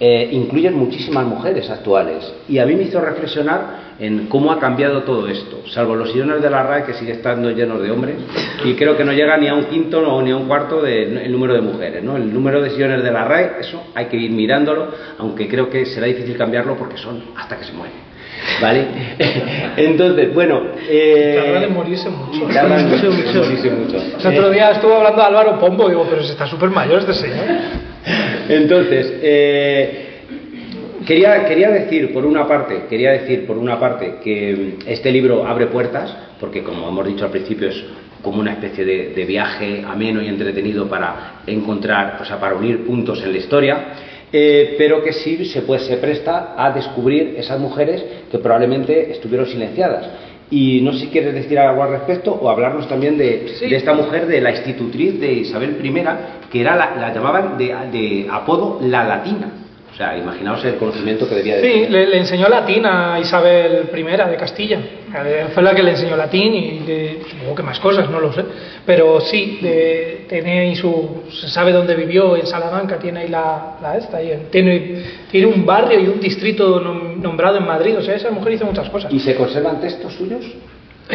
incluyes muchísimas mujeres actuales, y a mí me hizo reflexionar en cómo ha cambiado todo esto, salvo los sillones de la RAE, que sigue estando llenos de hombres, y creo que no llega ni a un quinto ni a un cuarto del número de mujeres, ¿no? El número de sillones de la RAE, eso hay que ir mirándolo, aunque creo que será difícil cambiarlo porque son hasta que se mueren, ¿vale? Entonces, bueno, tardan en morirse mucho. Tardan mucho. El otro día estuvo hablando Álvaro Pombo, digo, pero se está súper mayor este señor. Entonces, quería decir por una parte que este libro abre puertas, porque como hemos dicho al principio es como una especie de viaje ameno y entretenido para encontrar, o sea, para unir puntos en la historia, pero que sí se presta a descubrir esas mujeres que probablemente estuvieron silenciadas. Y no sé si quieres decir algo al respecto o hablarnos también de esta mujer, de la institutriz de Isabel I, que era la llamaban de apodo la latina. O sea, imaginaos el conocimiento que debía de tener. Sí, le enseñó latín a Isabel I de Castilla. Fue la que le enseñó latín y supongo que más cosas, no lo sé. Pero sí, tiene ahí se sabe dónde vivió, en Salamanca, tiene ahí tiene un barrio y un distrito nombrado en Madrid. O sea, esa mujer hizo muchas cosas. ¿Y se conservan textos suyos?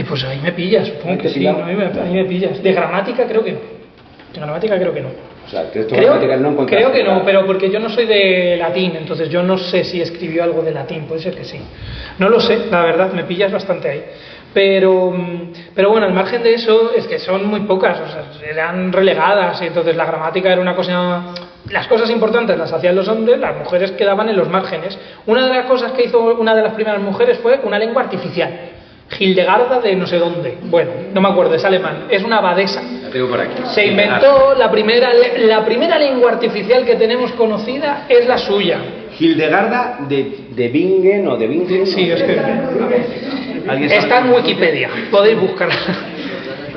Pues ahí me pillas, supongo que sí, ahí me pillas. De gramática creo que no. O sea, creo que no, pero porque yo no soy de latín, entonces yo no sé si escribió algo de latín, puede ser que sí. No lo sé, la verdad, me pillas bastante ahí. Pero bueno, al margen de eso, es que son muy pocas, o sea, eran relegadas, y entonces la gramática era una cosa... Las cosas importantes las hacían los hombres, las mujeres quedaban en los márgenes. Una de las cosas que hizo una de las primeras mujeres fue una lengua artificial. Hildegarda de no sé dónde, bueno, no me acuerdo, es alemán, es una abadesa. La tengo por aquí. Se inventó la primera lengua artificial que tenemos conocida, es la suya. Hildegarda de Bingen o de Bingen. Sí, es que está en Wikipedia, podéis buscarla.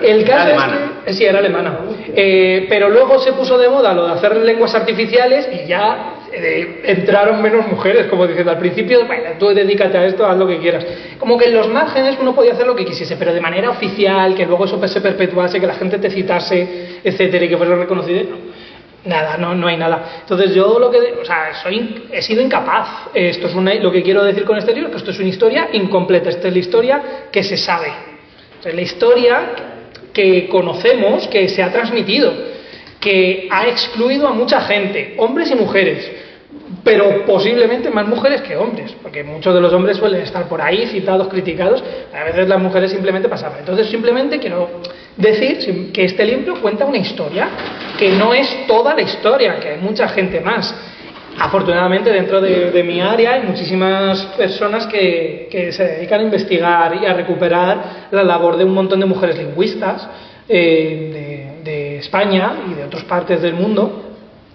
El caso es que sí, era alemana, pero luego se puso de moda lo de hacer lenguas artificiales y ya entraron menos mujeres, como diciendo al principio, bueno, tú dedícate a esto, haz lo que quieras. Como que en los márgenes uno podía hacer lo que quisiese, pero de manera oficial, que luego eso se perpetuase, que la gente te citase, etcétera, y que fuera reconocido, nada, no hay nada. Entonces yo he sido incapaz. Esto es lo que quiero decir con este libro, que esto es una historia incompleta. Esta es la historia que se sabe. Es la historia que conocemos, que se ha transmitido, que ha excluido a mucha gente, hombres y mujeres, pero posiblemente más mujeres que hombres, porque muchos de los hombres suelen estar por ahí citados, criticados, a veces las mujeres simplemente pasaban. Entonces simplemente quiero decir que este libro cuenta una historia, que no es toda la historia, que hay mucha gente más. Afortunadamente dentro de mi área hay muchísimas personas que se dedican a investigar y a recuperar la labor de un montón de mujeres lingüistas de España y de otras partes del mundo,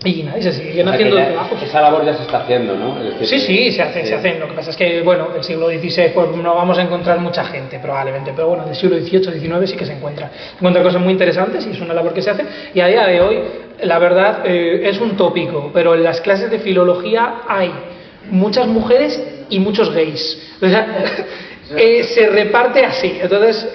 y nada, y se siguen haciendo el trabajo. Esa labor ya se está haciendo, ¿no? Sí, se hacen. Lo que pasa es que, bueno, del siglo XVI pues no vamos a encontrar mucha gente probablemente, pero bueno, del siglo XVIII, XIX sí que se encuentra cosas muy interesantes y es una labor que se hace, y a día de hoy, la verdad, es un tópico, pero en las clases de filología hay muchas mujeres y muchos gays. O sea, se reparte así. Entonces,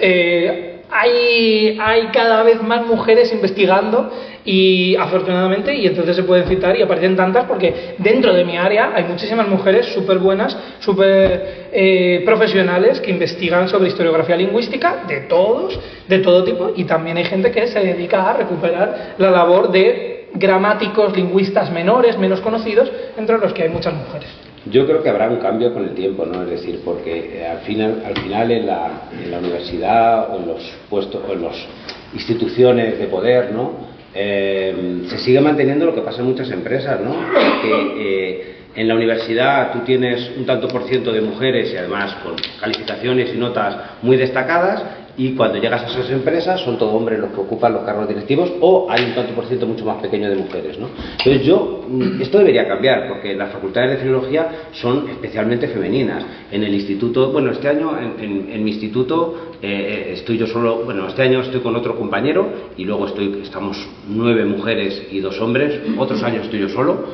hay cada vez más mujeres investigando y afortunadamente, y entonces se pueden citar y aparecen tantas porque dentro de mi área hay muchísimas mujeres súper buenas, súper profesionales que investigan sobre historiografía lingüística de todo tipo, y también hay gente que se dedica a recuperar la labor de gramáticos, lingüistas menores, menos conocidos, entre los que hay muchas mujeres. Yo creo que habrá un cambio con el tiempo, ¿no? Es decir, porque al final en la universidad o en los puestos o en las instituciones de poder, ¿no? Se sigue manteniendo lo que pasa en muchas empresas, ¿no? Que en la universidad tú tienes un tanto por ciento de mujeres y además con calificaciones y notas muy destacadas, y cuando llegas a esas empresas son todos hombres los que ocupan los cargos directivos, o hay un tanto por ciento mucho más pequeño de mujeres, ¿no? Entonces esto debería cambiar, porque las facultades de filología son especialmente femeninas. En el instituto, bueno, este año en mi instituto estoy yo solo, bueno, este año estoy con otro compañero y luego estamos 9 mujeres y 2 hombres. Otros años estoy yo solo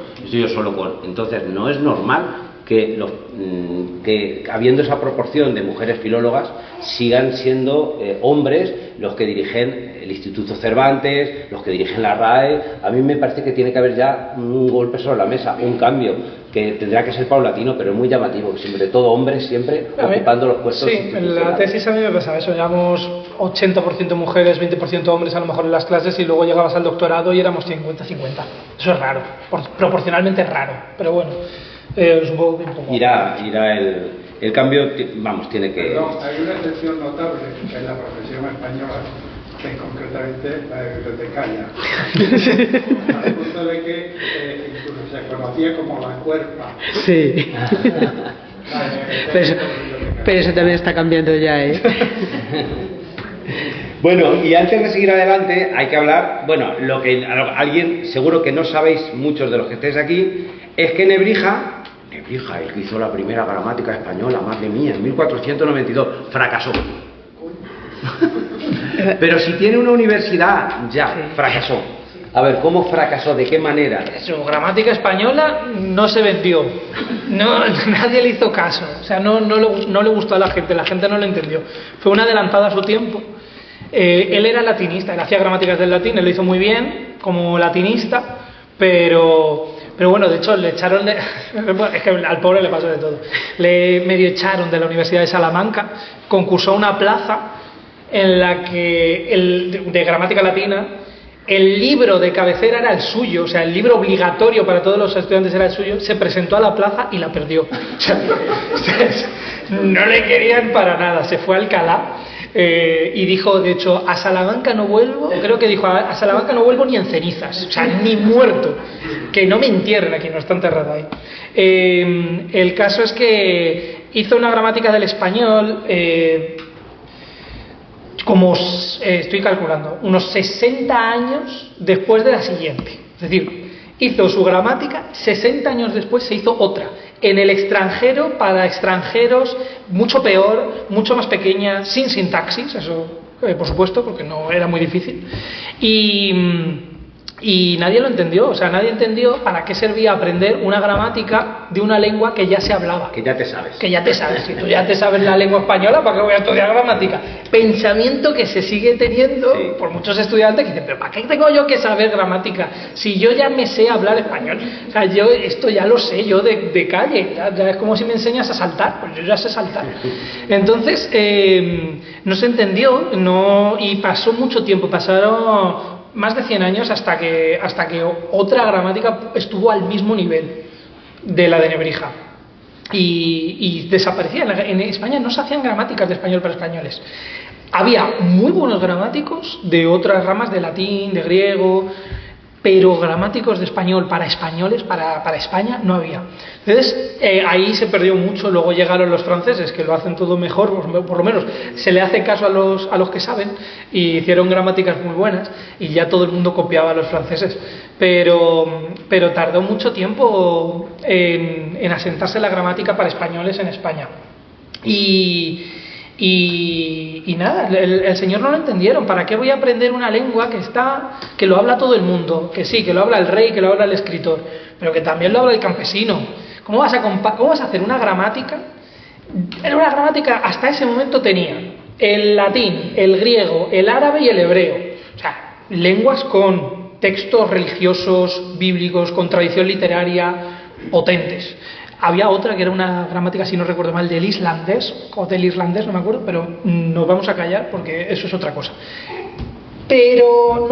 entonces no es normal que habiendo esa proporción de mujeres filólogas sigan siendo hombres los que dirigen el Instituto Cervantes, los que dirigen la RAE. A mí me parece que tiene que haber ya un golpe sobre la mesa, un cambio que tendrá que ser paulatino, pero muy llamativo, sobre todo hombres siempre ocupando los puestos. Sí, en la tesis a mí me pasaba eso, éramos 80% mujeres, 20% hombres a lo mejor en las clases, y luego llegabas al doctorado y éramos 50-50. Eso es raro, proporcionalmente raro, pero bueno. Supongo que irá el cambio, vamos, tiene que... Perdón, hay una excepción notable en la profesión española, que es concretamente la de bibliotecaria, al punto de que incluso se conocía como la cuerpa. Sí. Pero eso también está cambiando ya, ¿eh? Bueno, y antes de seguir adelante hay que hablar, bueno, lo que alguien, seguro que no sabéis muchos de los que estáis aquí, es que Nebrija, el que hizo la primera gramática española, madre mía, en 1492, fracasó. Pero si tiene una universidad, ya, fracasó. A ver, ¿cómo fracasó? ¿De qué manera? Su gramática española no se vendió. No, nadie le hizo caso. O sea, no le gustó a la gente no lo entendió. Fue una adelantada a su tiempo. Él era latinista, él hacía gramáticas del latín, él lo hizo muy bien como latinista, pero bueno, de hecho le echaron es que al pobre le pasó de todo. Le medio echaron de la Universidad de Salamanca, concursó una plaza en la que de gramática latina, el libro de cabecera era el suyo, o sea, el libro obligatorio para todos los estudiantes era el suyo, se presentó a la plaza y la perdió. O sea, no le querían para nada, se fue a Alcalá. Y dijo, de hecho, a Salamanca no vuelvo, creo que dijo, a Salamanca no vuelvo ni en cenizas, o sea, ni muerto, que no me entierren aquí, no está enterrado ahí. El caso es que hizo una gramática del español, estoy calculando, unos 60 años después de la siguiente. Es decir, hizo su gramática, 60 años después se hizo otra, en el extranjero, para extranjeros, mucho peor, mucho más pequeña, sin sintaxis, eso por supuesto, porque no era muy difícil, y nadie lo entendió. O sea, nadie entendió para qué servía aprender una gramática de una lengua que ya se hablaba. Que ya te sabes. Que ya te sabes. Si tú ya te sabes la lengua española, ¿para qué voy a estudiar gramática? Pensamiento que se sigue teniendo por muchos estudiantes que dicen, pero ¿para qué tengo yo que saber gramática si yo ya me sé hablar español? O sea, yo esto ya lo sé, yo de calle. Ya es como si me enseñas a saltar, pues yo ya sé saltar. Entonces, no se entendió, y pasó mucho tiempo, pasaron más de 100 años hasta que otra gramática estuvo al mismo nivel de la de Nebrija y desaparecía. En España no se hacían gramáticas de español para españoles. Había muy buenos gramáticos de otras ramas, de latín, de griego, pero gramáticos de español para españoles, para España, no había. Entonces, ahí se perdió mucho. Luego llegaron los franceses, que lo hacen todo mejor, por lo menos se le hace caso a los que saben, y hicieron gramáticas muy buenas, y ya todo el mundo copiaba a los franceses. Pero tardó mucho tiempo en asentarse la gramática para españoles en España. Y nada, el señor no lo entendieron. ¿Para qué voy a aprender una lengua que lo habla todo el mundo? Que sí, que lo habla el rey, que lo habla el escritor, pero que también lo habla el campesino. ¿Cómo vas a hacer una gramática? Era una gramática, hasta ese momento tenía el latín, el griego, el árabe y el hebreo. O sea, lenguas con textos religiosos, bíblicos, con tradición literaria potentes. Había otra que era una gramática, si no recuerdo mal, del islandés, o del irlandés, no me acuerdo, pero nos vamos a callar porque eso es otra cosa. Pero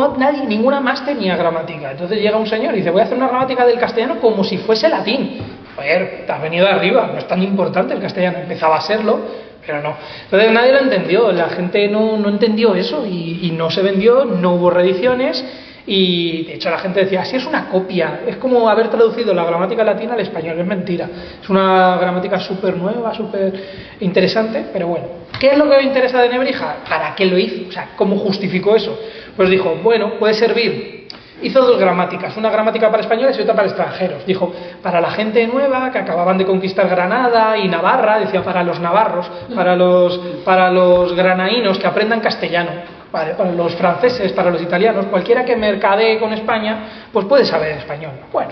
ninguna más tenía gramática. Entonces llega un señor y dice, voy a hacer una gramática del castellano como si fuese latín. Joder, te has venido de arriba, no es tan importante el castellano. Empezaba a serlo, pero no. Entonces nadie lo entendió, la gente no entendió eso y no se vendió, no hubo reediciones. Y de hecho la gente decía, así es una copia, es como haber traducido la gramática latina al español, es mentira. Es una gramática súper nueva, súper interesante, pero bueno. ¿Qué es lo que me interesa de Nebrija? ¿Para qué lo hizo? O sea, ¿cómo justificó eso? Pues dijo, bueno, puede servir. Hizo dos gramáticas, una gramática para españoles y otra para extranjeros. Dijo, para la gente nueva que acababan de conquistar Granada y Navarra, decía para los navarros, para los granaínos que aprendan castellano. Vale, para los franceses, para los italianos, cualquiera que mercadee con España, pues puede saber español. Bueno,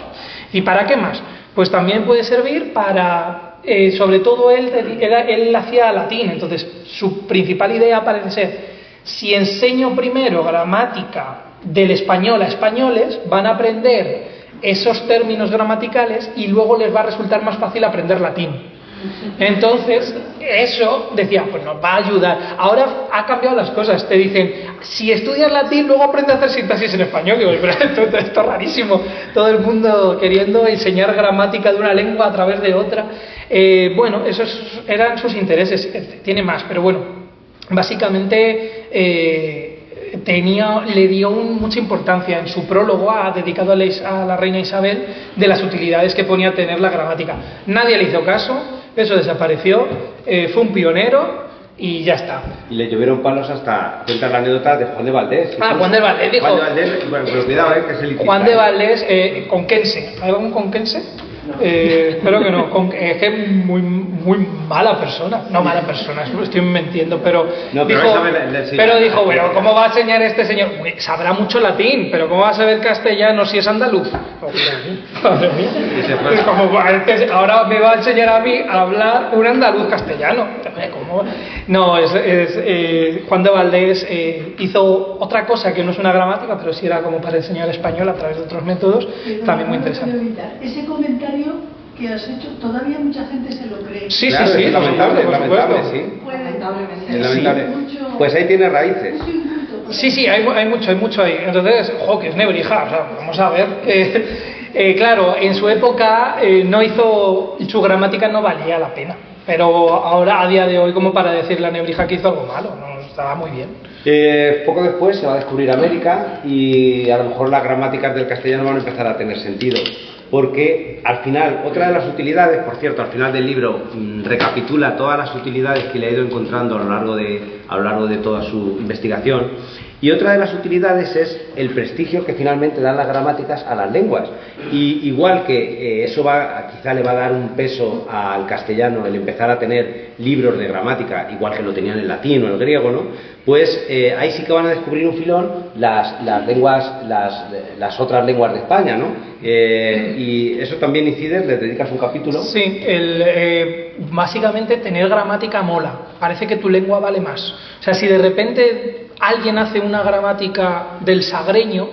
¿y para qué más? Pues también puede servir para, sobre todo él hacía latín, entonces su principal idea parece ser, si enseño primero gramática del español a españoles, van a aprender esos términos gramaticales y luego les va a resultar más fácil aprender latín. Entonces, eso decía, pues nos va a ayudar. Ahora ha cambiado las cosas. Te dicen, si estudias latín, luego aprendes a hacer sintaxis en español. Digo, pero esto es rarísimo. Todo el mundo queriendo enseñar gramática de una lengua a través de otra. Bueno, esos eran sus intereses. Tiene más, pero bueno, básicamente le dio mucha importancia en su prólogo, dedicado a la reina Isabel, de las utilidades que ponía tener la gramática. Nadie le hizo caso. Eso desapareció, fue un pionero y ya está. Y le llovieron palos hasta contar la anécdota de Juan de Valdés. Juan de Valdés dijo. Juan de Valdés, bueno, pero cuidado, que es el licitano. Juan de Valdés, conquense. ¿Hay algún conquense? Espero que no. Es que es muy mala persona. No mala persona, estoy mintiendo, pero. No, pero dijo, bueno, ¿cómo va a enseñar este señor? Sabrá mucho latín, pero ¿cómo va a saber castellano si es andaluz? Madre mía. Ahora me va a enseñar a mí a hablar un andaluz castellano. ¿Cómo? No, Juan de Valdés hizo otra cosa que no es una gramática, pero sí era como para enseñar español a través de otros métodos, pero también muy interesante. Ese comentario que has hecho, todavía mucha gente se lo cree. Sí, claro, sí, lamentable, sí. Lamentablemente. Es lamentable. Pues ahí tiene raíces. Sí, hay mucho ahí. Entonces, que es Nebrija, o sea, vamos a ver. Claro, en su época su gramática no valía la pena. Pero ahora, a día de hoy, como para decirle a Nebrija que hizo algo malo, no estaba muy bien. Poco después se va a descubrir América y a lo mejor las gramáticas del castellano van a empezar a tener sentido. Porque al final, otra de las utilidades, por cierto, al final del libro recapitula todas las utilidades que le ha ido encontrando a lo largo de toda su investigación. Y otra de las utilidades es el prestigio que finalmente dan las gramáticas a las lenguas. Y igual que eso quizá le va a dar un peso al castellano el empezar a tener libros de gramática, igual que lo tenían el latín o el griego, ¿no? Pues ahí sí que van a descubrir un filón las otras lenguas de España, ¿no? Y eso también incide, le dedicas un capítulo. Sí, básicamente tener gramática mola. Parece que tu lengua vale más. O sea, si de repente alguien hace una gramática del sagreño,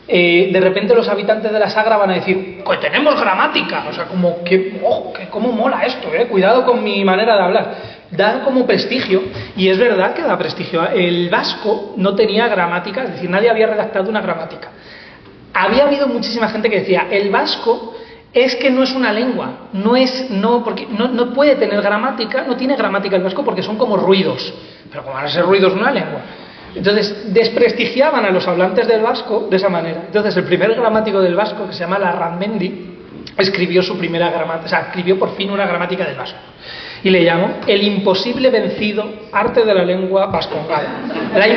de repente los habitantes de la Sagra van a decir, pues tenemos gramática. O sea, como que, ojo, que cómo mola esto, cuidado con mi manera de hablar. Da como prestigio, y es verdad que da prestigio. El vasco no tenía gramática, es decir, nadie había redactado una gramática. Había habido muchísima gente que decía, el vasco es que no es una lengua, porque no puede tener gramática, no tiene gramática el vasco porque son como ruidos, pero como van a ser ruidos una lengua. Entonces desprestigiaban a los hablantes del vasco de esa manera. Entonces el primer gramático del vasco, que se llama Larramendi, escribió su primera gramática, o sea, escribió por fin una gramática del vasco. Y le llamó El imposible vencido, arte de la lengua vascongada. El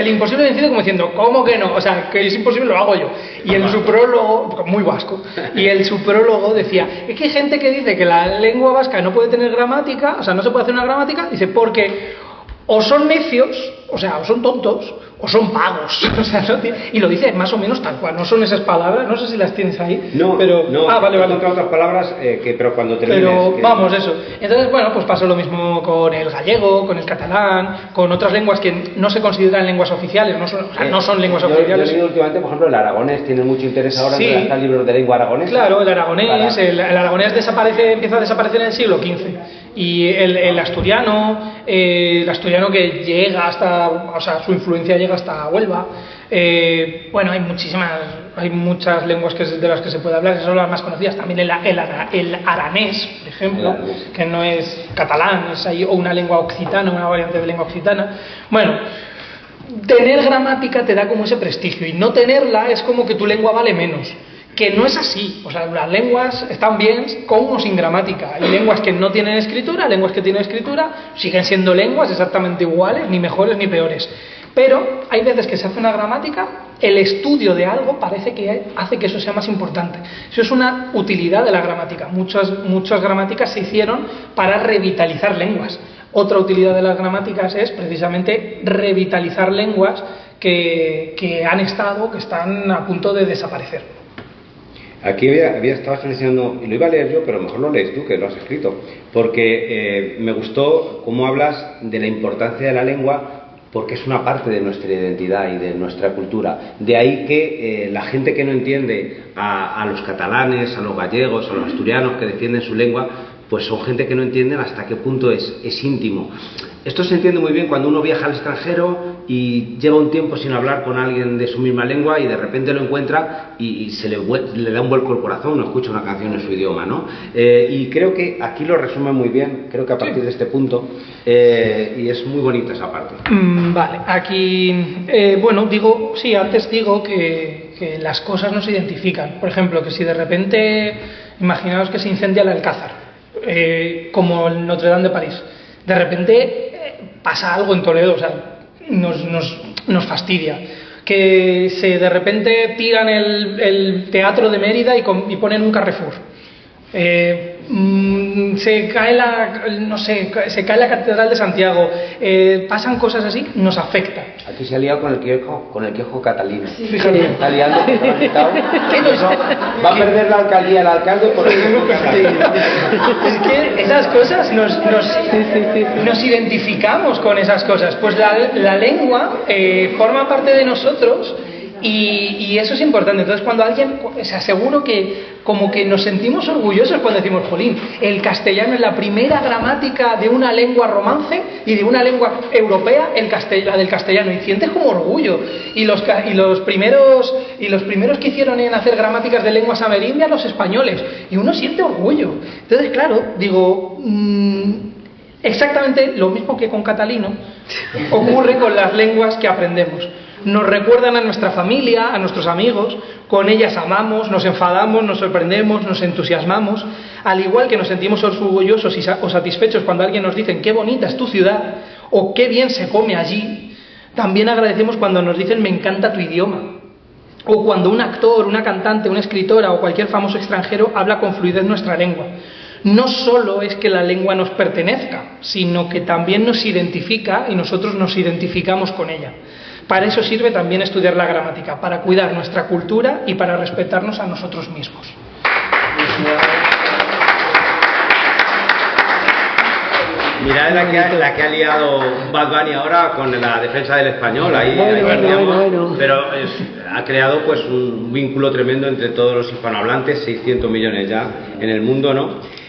imposible vencido, como diciendo, ¿cómo que no? O sea, que es imposible, lo hago yo. Y en su prólogo, muy vasco, y en su prólogo decía, es que hay gente que dice que la lengua vasca no puede tener gramática, o sea, no se puede hacer una gramática, dice, porque o son necios, o sea, o son tontos, o son vagos. O sea, y lo dice más o menos tal cual, no son esas palabras, no sé si las tienes ahí. No, pero no, vale. otras palabras, pero cuando termines... Pero vamos, eso. Entonces, bueno, pues pasa lo mismo con el gallego, con el catalán, con otras lenguas que no se consideran lenguas oficiales, no son lenguas oficiales. Yo he leído últimamente, por ejemplo, el aragonés tiene mucho interés ahora en redactar libros de lengua aragonesa. Claro, el aragonés empieza a desaparecer en el siglo XV. Y el asturiano que llega hasta, o sea, su influencia llega hasta Huelva. Bueno, hay muchas lenguas de las que se puede hablar, esas son las más conocidas. También el aranés, por ejemplo, que no es catalán, es ahí, o una lengua occitana, una variante de lengua occitana. Bueno, tener gramática te da como ese prestigio, y no tenerla es como que tu lengua vale menos. Que no es así, o sea, las lenguas están bien con o sin gramática. Hay lenguas que no tienen escritura, lenguas que tienen escritura, siguen siendo lenguas exactamente iguales, ni mejores ni peores. Pero hay veces que se hace una gramática, el estudio de algo parece que hace que eso sea más importante. Eso es una utilidad de la gramática. Muchas gramáticas se hicieron para revitalizar lenguas. Otra utilidad de las gramáticas es precisamente revitalizar lenguas que están a punto de desaparecer. Aquí había estado diciendo, y lo iba a leer yo, pero mejor lo lees tú, que lo has escrito, porque me gustó cómo hablas de la importancia de la lengua, porque es una parte de nuestra identidad y de nuestra cultura. De ahí que la gente que no entiende a los catalanes, a los gallegos, a los asturianos que defienden su lengua, pues son gente que no entienden hasta qué punto es íntimo. Esto se entiende muy bien cuando uno viaja al extranjero y lleva un tiempo sin hablar con alguien de su misma lengua y de repente lo encuentra y se le da un vuelco al corazón, no escucha una canción en su idioma, ¿no? Y creo que aquí lo resume muy bien, creo que a partir de este punto, y es muy bonita esa parte. Vale, aquí, antes digo que las cosas no se identifican. Por ejemplo, que si de repente, imaginaos que se incendia el Alcázar, como el Notre Dame de París, de repente pasa algo en Toledo, o sea, nos fastidia. Que de repente tiran el teatro de Mérida y ponen un Carrefour. Se cae la catedral de Santiago, pasan cosas así, nos afecta. Aquí se ha liado con el quejo Catalina. Sí. Fíjate. Está liando, va a perder la alcaldía el alcalde por el quejo Catalina. Es que esas cosas nos identificamos con esas cosas. Pues la lengua forma parte de nosotros. Y eso es importante. Entonces, cuando alguien, aseguro que como que nos sentimos orgullosos cuando decimos, jolín, el castellano es la primera gramática de una lengua romance y de una lengua europea, la del castellano, y sientes como orgullo. Y los primeros que hicieron en hacer gramáticas de lenguas amerindias, los españoles, y uno siente orgullo. Entonces, claro, digo, exactamente lo mismo que con catalino ocurre con las lenguas que aprendemos. Nos recuerdan a nuestra familia, a nuestros amigos, con ellas amamos, nos enfadamos, nos sorprendemos, nos entusiasmamos, al igual que nos sentimos orgullosos o satisfechos cuando alguien nos dice qué bonita es tu ciudad o qué bien se come allí. También agradecemos cuando nos dicen me encanta tu idioma, o cuando un actor, una cantante, una escritora o cualquier famoso extranjero habla con fluidez nuestra lengua. No solo es que la lengua nos pertenezca, sino que también nos identifica y nosotros nos identificamos con ella. Para eso sirve también estudiar la gramática, para cuidar nuestra cultura y para respetarnos a nosotros mismos. Mirad la que ha liado Bad Bunny ahora con la defensa del español, bueno. Pero ha creado pues un vínculo tremendo entre todos los hispanohablantes, 600 millones ya en el mundo, ¿no?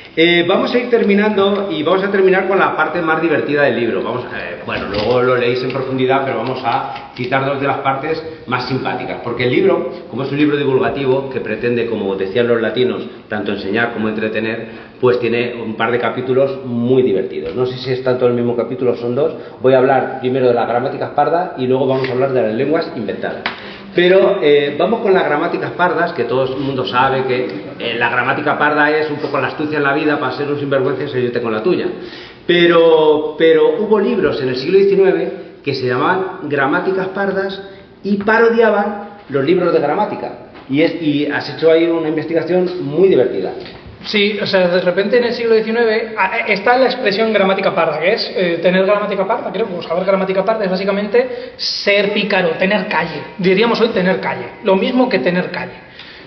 Vamos a ir terminando y vamos a terminar con la parte más divertida del libro. Luego lo leéis en profundidad, pero vamos a citar dos de las partes más simpáticas. Porque el libro, como es un libro divulgativo que pretende, como decían los latinos, tanto enseñar como entretener, pues tiene un par de capítulos muy divertidos. No sé si es tanto el mismo capítulo, son dos. Voy a hablar primero de las gramáticas pardas y luego vamos a hablar de las lenguas inventadas. Pero vamos con las gramáticas pardas, que todo el mundo sabe que la gramática parda es un poco la astucia en la vida para ser un sinvergüenza y seguirte con la tuya. Pero hubo libros en el siglo XIX que se llamaban gramáticas pardas y parodiaban los libros de gramática. Y has hecho ahí una investigación muy divertida. Sí, o sea, de repente en el siglo XIX está la expresión gramática parda, que es tener gramática parda, creo que saber gramática parda es básicamente ser pícaro, tener calle. Diríamos hoy tener calle, lo mismo que tener calle.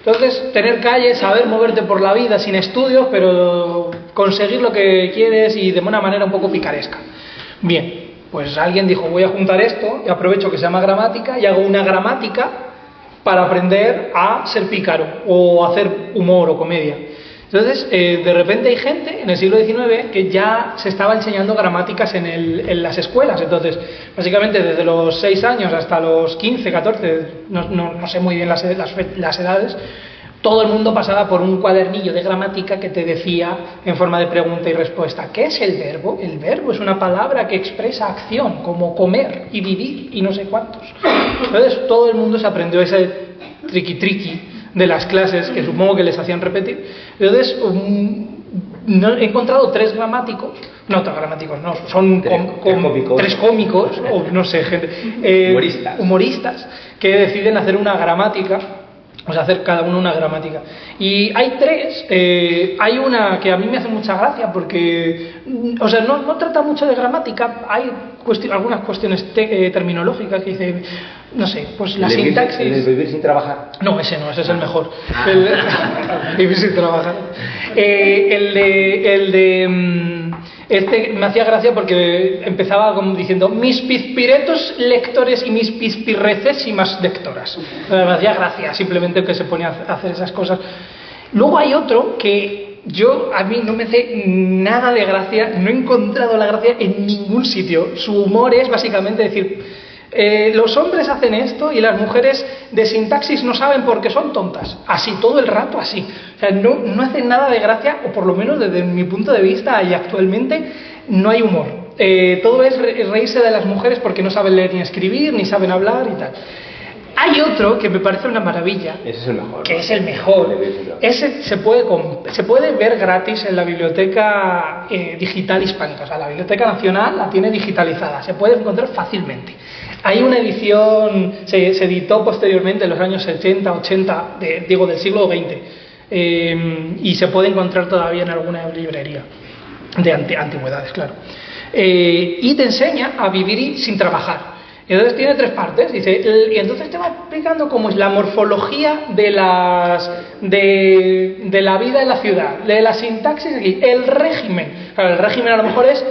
Entonces, tener calle, saber moverte por la vida sin estudios, pero conseguir lo que quieres y de una manera un poco picaresca. Bien, pues alguien dijo, voy a juntar esto y aprovecho que se llama gramática y hago una gramática para aprender a ser pícaro o hacer humor o comedia. Entonces, de repente hay gente en el siglo XIX que ya se estaba enseñando gramáticas en las escuelas. Entonces, básicamente desde los 6 años hasta los 15, 14, no sé muy bien las edades, todo el mundo pasaba por un cuadernillo de gramática que te decía en forma de pregunta y respuesta, ¿qué es el verbo? El verbo es una palabra que expresa acción, como comer y vivir y no sé cuántos. Entonces, todo el mundo se aprendió ese triqui-triqui de las clases, que supongo que les hacían repetir. Entonces, no, he encontrado 3 gramáticos, no, 3 gramáticos, no, son 3 cómicos, o no sé, gente, humoristas, que deciden hacer una gramática, o sea, hacer cada uno una gramática. Y hay 3, hay una que a mí me hace mucha gracia porque, o sea, no trata mucho de gramática, hay algunas cuestiones terminológicas que dice, no sé, pues la sintaxis... ¿El de vivir sin trabajar? No, ese no, ese es el mejor. Vivir sin trabajar. Este me hacía gracia porque empezaba como diciendo mis pispiretos lectores y mis pispirrecésimas lectoras. Me hacía gracia simplemente que se ponía a hacer esas cosas. Luego hay otro que a mí no me hace nada de gracia, no he encontrado la gracia en ningún sitio. Su humor es básicamente decir, los hombres hacen esto y las mujeres de sintaxis no saben porque son tontas. Así, todo el rato así. O sea, no hacen nada de gracia, o por lo menos desde mi punto de vista y actualmente no hay humor. Todo es reírse de las mujeres porque no saben leer ni escribir, ni saben hablar y tal. Hay otro que me parece una maravilla. Ese es el mejor. Que es el mejor. Ese se puede ver gratis en la Biblioteca Digital Hispánica. O sea, la Biblioteca Nacional la tiene digitalizada. Se puede encontrar fácilmente. Hay una edición, se editó posteriormente en los años 70, 80, del siglo XX. Y se puede encontrar todavía en alguna librería de antigüedades, claro. Y te enseña a vivir sin trabajar. Entonces tiene 3 partes, dice, y entonces te va explicando cómo es la morfología de la vida en la ciudad, de la sintaxis aquí, el régimen. Claro, el régimen a lo mejor es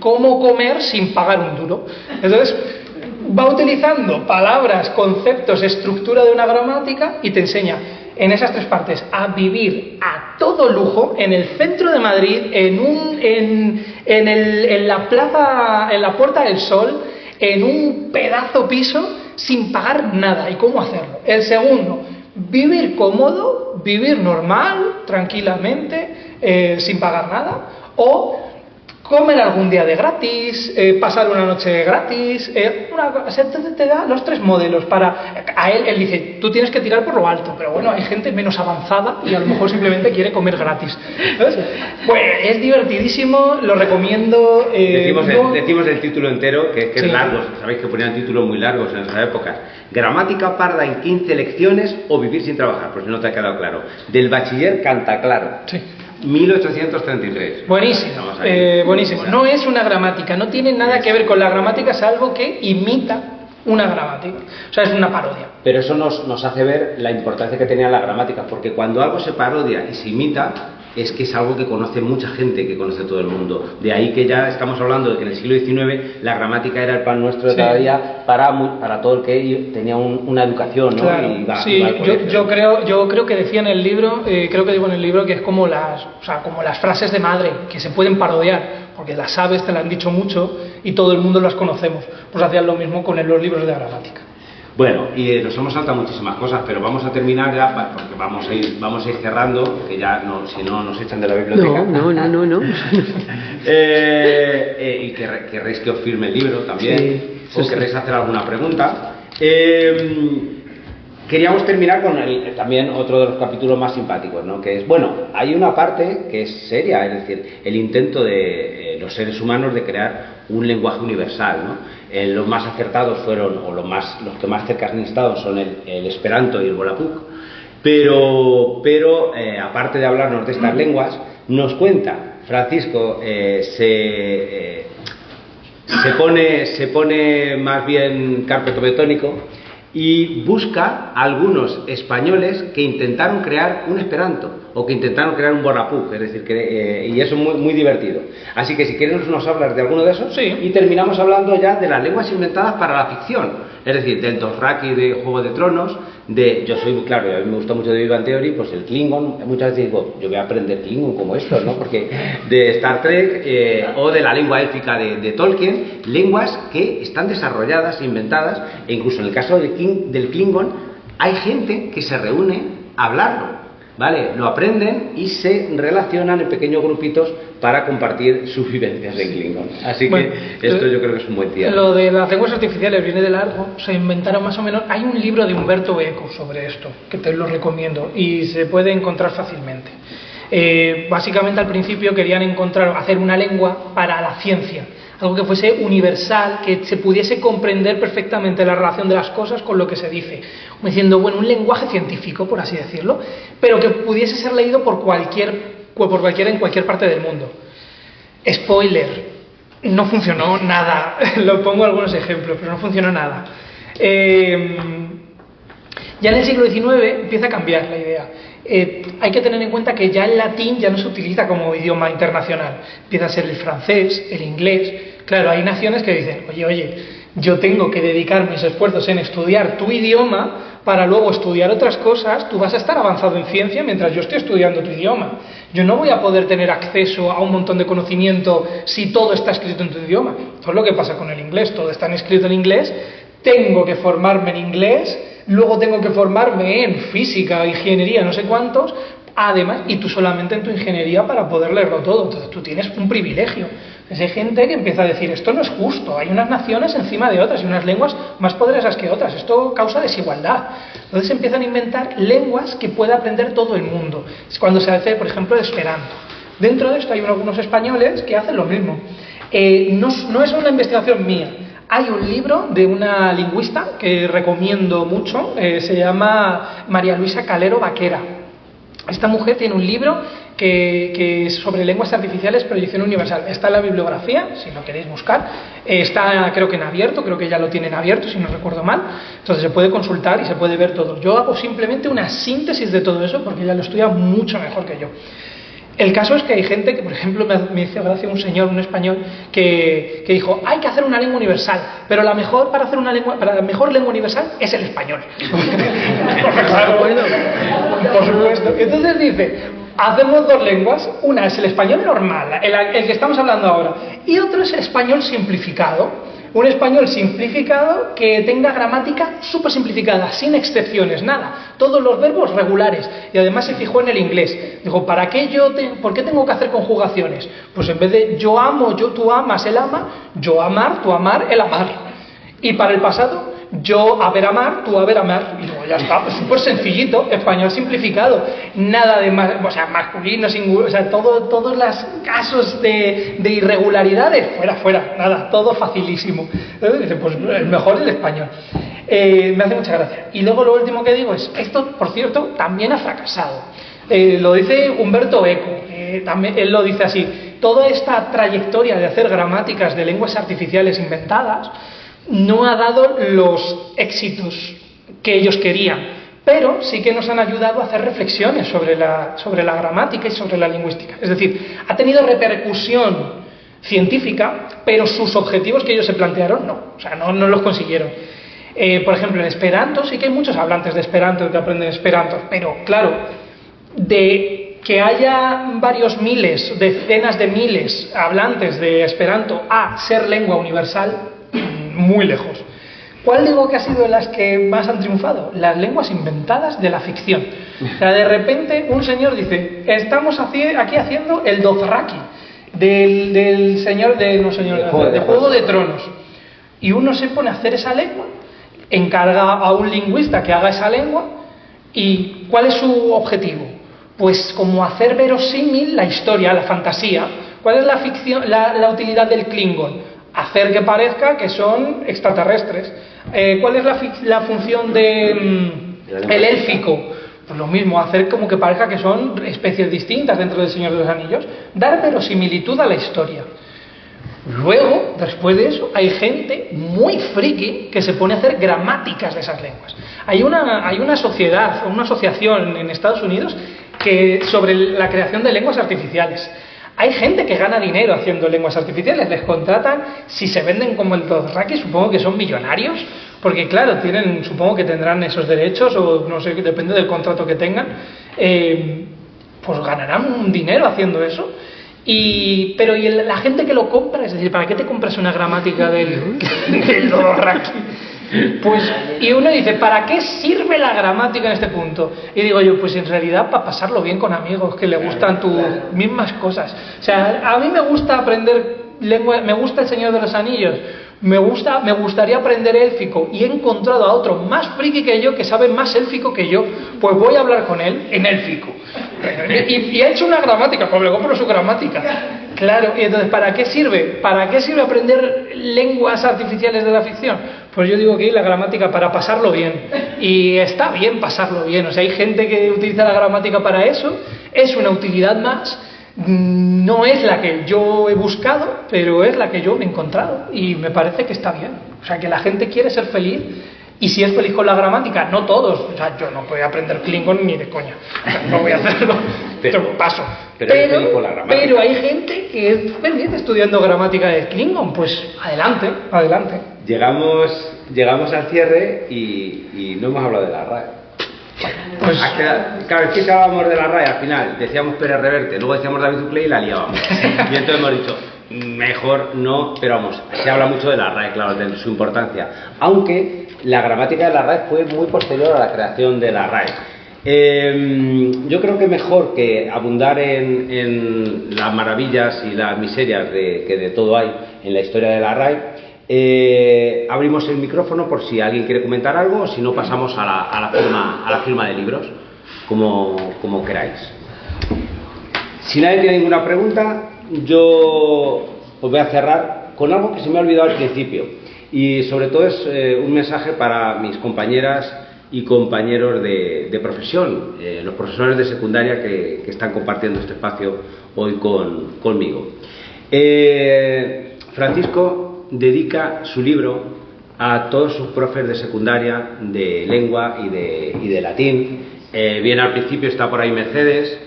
cómo comer sin pagar un duro. Entonces va utilizando palabras, conceptos, estructura de una gramática y te enseña en esas 3 partes a vivir a todo lujo en el centro de Madrid, en la plaza, en la Puerta del Sol, en un pedazo piso sin pagar nada y cómo hacerlo. El segundo, vivir cómodo, vivir normal, tranquilamente, sin pagar nada, o comer algún día de gratis, pasar una noche gratis, entonces te da los 3 modelos para... A él dice, tú tienes que tirar por lo alto, pero bueno, hay gente menos avanzada y a lo mejor simplemente quiere comer gratis. Entonces, pues es divertidísimo, lo recomiendo. Decimos el título entero, que es largo, sabéis que ponían títulos muy largos en esa época. Gramática parda en 15 lecciones o vivir sin trabajar, por si no te ha quedado claro. Del bachiller Cantaclaro. Sí. 1833. Buenísimo, buenísimo. No es una gramática, no tiene nada que ver con la gramática, salvo que imita una gramática. O sea, es una parodia. Pero eso nos hace ver la importancia que tenía la gramática, porque cuando algo se parodia y se imita, es que es algo que conoce mucha gente, que conoce todo el mundo. De ahí que ya estamos hablando de que en el siglo XIX la gramática era el pan nuestro de cada día para todo el que tenía una educación, ¿no? Claro. Yo creo que decía en el libro, creo que digo en el libro que es como las frases de madre, que se pueden parodiar, porque las sabes, te las han dicho mucho y todo el mundo las conocemos. Pues hacían lo mismo con los libros de gramática. Bueno, y nos hemos saltado muchísimas cosas, pero vamos a terminar ya, porque vamos a ir cerrando, que ya si no nos echan de la biblioteca. No. Y querréis que os firme el libro también, o querréis hacer alguna pregunta. Queríamos terminar con también otro de los capítulos más simpáticos, ¿no? Que es, bueno, hay una parte que es seria, es decir, el intento de los seres humanos de crear un lenguaje universal, ¿no? Los más acertados fueron, los que más cerca han estado son el Esperanto y el Volapük. Pero aparte de hablarnos de estas lenguas, nos cuenta Francisco, se pone más bien carpetobetónico y busca a algunos españoles que intentaron crear un esperanto o que intentaron crear un Bonapuk, es decir, y eso es muy, muy divertido. Así que si quieres nos hablas de alguno de esos, sí. Y terminamos hablando ya de las lenguas inventadas para la ficción, es decir, del Dothraki de Juego de Tronos, yo soy muy claro, y a mí me gusta mucho de Big Bang Theory, pues el Klingon, muchas veces digo, yo voy a aprender Klingon como estos, ¿no? Porque de Star Trek o de la lengua élfica de Tolkien, lenguas que están desarrolladas, inventadas, e incluso en el caso del Klingon hay gente que se reúne a hablarlo, ¿vale? Lo aprenden y se relacionan en pequeños grupitos para compartir sus vivencias en Klingon. Así que esto yo creo que es un buen día. Lo de las lenguas artificiales viene de largo, se inventaron más o menos. Hay un libro de Umberto Eco sobre esto, que te lo recomiendo, y se puede encontrar fácilmente. Básicamente al principio querían hacer una lengua para la ciencia, algo que fuese universal, que se pudiese comprender perfectamente la relación de las cosas con lo que se dice, como diciendo, bueno, un lenguaje científico, por así decirlo, pero que pudiese ser leído por cualquiera en cualquier parte del mundo. Spoiler, no funcionó nada. Lo pongo algunos ejemplos, pero no funcionó nada. Ya en el siglo XIX empieza a cambiar la idea. Hay que tener en cuenta que ya el latín ya no se utiliza como idioma internacional, empieza a ser el francés, el inglés. Claro, hay naciones que dicen, oye, yo tengo que dedicar mis esfuerzos en estudiar tu idioma para luego estudiar otras cosas. Tú vas a estar avanzado en ciencia mientras yo estoy estudiando tu idioma. Yo no voy a poder tener acceso a un montón de conocimiento si todo está escrito en tu idioma. Eso es lo que pasa con el inglés, todo está escrito en inglés, tengo que formarme en inglés, luego tengo que formarme en física, ingeniería, no sé cuántos, además, y tú solamente en tu ingeniería para poder leerlo todo. Entonces tú tienes un privilegio. Entonces hay gente que empieza a decir, esto no es justo, hay unas naciones encima de otras y unas lenguas más poderosas que otras, esto causa desigualdad. Entonces empiezan a inventar lenguas que pueda aprender todo el mundo. Es cuando se hace, por ejemplo, el Esperanto. Dentro de esto hay algunos españoles que hacen lo mismo. No es una investigación mía. Hay un libro de una lingüista que recomiendo mucho, se llama María Luisa Calero Vaquera. Esta mujer tiene un libro que es sobre lenguas artificiales, proyección universal. Está en la bibliografía, si lo queréis buscar. Está, creo que en abierto, creo que ya lo tienen abierto, si no recuerdo mal. Entonces se puede consultar y se puede ver todo. Yo hago simplemente una síntesis de todo eso porque ella lo estudia mucho mejor que yo. El caso es que hay gente que, por ejemplo, me hizo gracia un señor, un español, que dijo, hay que hacer una lengua universal, pero la mejor para la mejor lengua universal es el español. Claro, bueno, por supuesto. Entonces dice, hacemos dos lenguas, una es el español normal, el que estamos hablando ahora, y otro es el español simplificado. Un español simplificado que tenga gramática súper simplificada, sin excepciones, nada. Todos los verbos regulares. Y además se fijó en el inglés. Dijo, ¿por qué tengo que hacer conjugaciones? Pues en vez de yo amo, tú amas, él ama, yo amar, tú amar, él amar. Y para el pasado, yo haber amar, tú haber amar. Y luego ya está, pues súper sencillito, español simplificado. Nada de más, o sea, masculino, singular, o sea, todos los casos de irregularidades, fuera, nada, todo facilísimo. Dice, pues el mejor es el español. Me hace mucha gracia. Y luego lo último que digo es, esto, por cierto, también ha fracasado. Lo dice Umberto Eco, también, él lo dice así, toda esta trayectoria de hacer gramáticas de lenguas artificiales inventadas no ha dado los éxitos que ellos querían, pero sí que nos han ayudado a hacer reflexiones sobre la gramática y sobre la lingüística. Es decir, ha tenido repercusión científica, pero sus objetivos que ellos se plantearon no los consiguieron. Por ejemplo, en Esperanto sí que hay muchos hablantes de Esperanto que aprenden Esperanto, pero claro, de que haya varios miles, decenas de miles hablantes de Esperanto a ser lengua universal, muy lejos. ¿Cuál digo que ha sido las que más han triunfado? Las lenguas inventadas de la ficción. O sea, de repente un señor dice, estamos aquí haciendo el Dothraki del señor de Juego de Tronos. Y uno se pone a hacer esa lengua, encarga a un lingüista que haga esa lengua, y ¿cuál es su objetivo? Pues como hacer verosímil la historia, la fantasía. ¿Cuál es la ficción, la utilidad del Klingon? Hacer que parezca que son extraterrestres. ¿Cuál es la función del élfico? Pues lo mismo, hacer como que parezca que son especies distintas dentro del Señor de los Anillos, dar verosimilitud a la historia. Luego, después de eso, hay gente muy friki que se pone a hacer gramáticas de esas lenguas. Hay una sociedad, una asociación en Estados Unidos sobre la creación de lenguas artificiales. Hay gente que gana dinero haciendo lenguas artificiales, les contratan, si se venden como el Dothraki, supongo que son millonarios, porque claro, supongo que tendrán esos derechos, o no sé, depende del contrato que tengan, pues ganarán un dinero haciendo eso. Pero la gente que lo compra, es decir, ¿para qué te compras una gramática del Dothraki? Pues, y uno dice, ¿para qué sirve la gramática en este punto? Y digo yo, pues en realidad para pasarlo bien con amigos que le gustan tus mismas cosas. O sea, a mí me gusta aprender lengua, me gusta el Señor de los Anillos, me gustaría aprender élfico, y he encontrado a otro más friki que yo, que sabe más élfico que yo, pues voy a hablar con él en élfico. Y ha hecho una gramática, pues le compro su gramática. Claro, y entonces, ¿para qué sirve? ¿Para qué sirve aprender lenguas artificiales de la ficción? Pues yo digo que la gramática para pasarlo bien. Y está bien pasarlo bien. O sea, hay gente que utiliza la gramática para eso, es una utilidad más. No es la que yo he buscado, pero es la que yo he encontrado. Y me parece que está bien. O sea, que la gente quiere ser feliz. Y si es feliz con la gramática, no todos. O sea, yo no voy a aprender Klingon ni de coña. No voy a hacerlo. Paso. Pero hay gente que es feliz estudiando gramática de Klingon. Pues adelante, adelante. Llegamos al cierre y no hemos hablado de la RAE. Pues, claro, es que hablábamos de la RAE al final, decíamos Pérez Reverte, luego decíamos David Duclé y la liábamos. Y entonces hemos dicho, mejor no, pero vamos, se habla mucho de la RAE, claro, de su importancia. Aunque la gramática de la RAE fue muy posterior a la creación de la RAE. Yo creo que mejor que abundar en las maravillas y las miserias que de todo hay en la historia de la RAE, abrimos el micrófono por si alguien quiere comentar algo, o si no pasamos a la firma de libros, como queráis. Si nadie tiene ninguna pregunta, yo os voy a cerrar con algo que se me ha olvidado al principio, y sobre todo es un mensaje para mis compañeras y compañeros de profesión, los profesores de secundaria que están compartiendo este espacio hoy conmigo. Francisco dedica su libro a todos sus profes de secundaria, de lengua y de latín. Bien, al principio está por ahí Mercedes,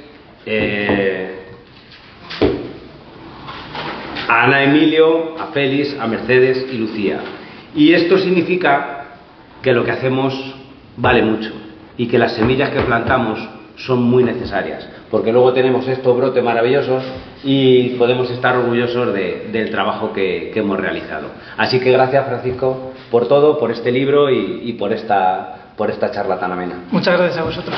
a Ana Emilio, a Félix, a Mercedes y Lucía. Y esto significa que lo que hacemos vale mucho y que las semillas que plantamos son muy necesarias, porque luego tenemos estos brotes maravillosos y podemos estar orgullosos del trabajo que hemos realizado. Así que gracias, Francisco, por todo, por este libro y por esta charla tan amena. Muchas gracias a vosotros.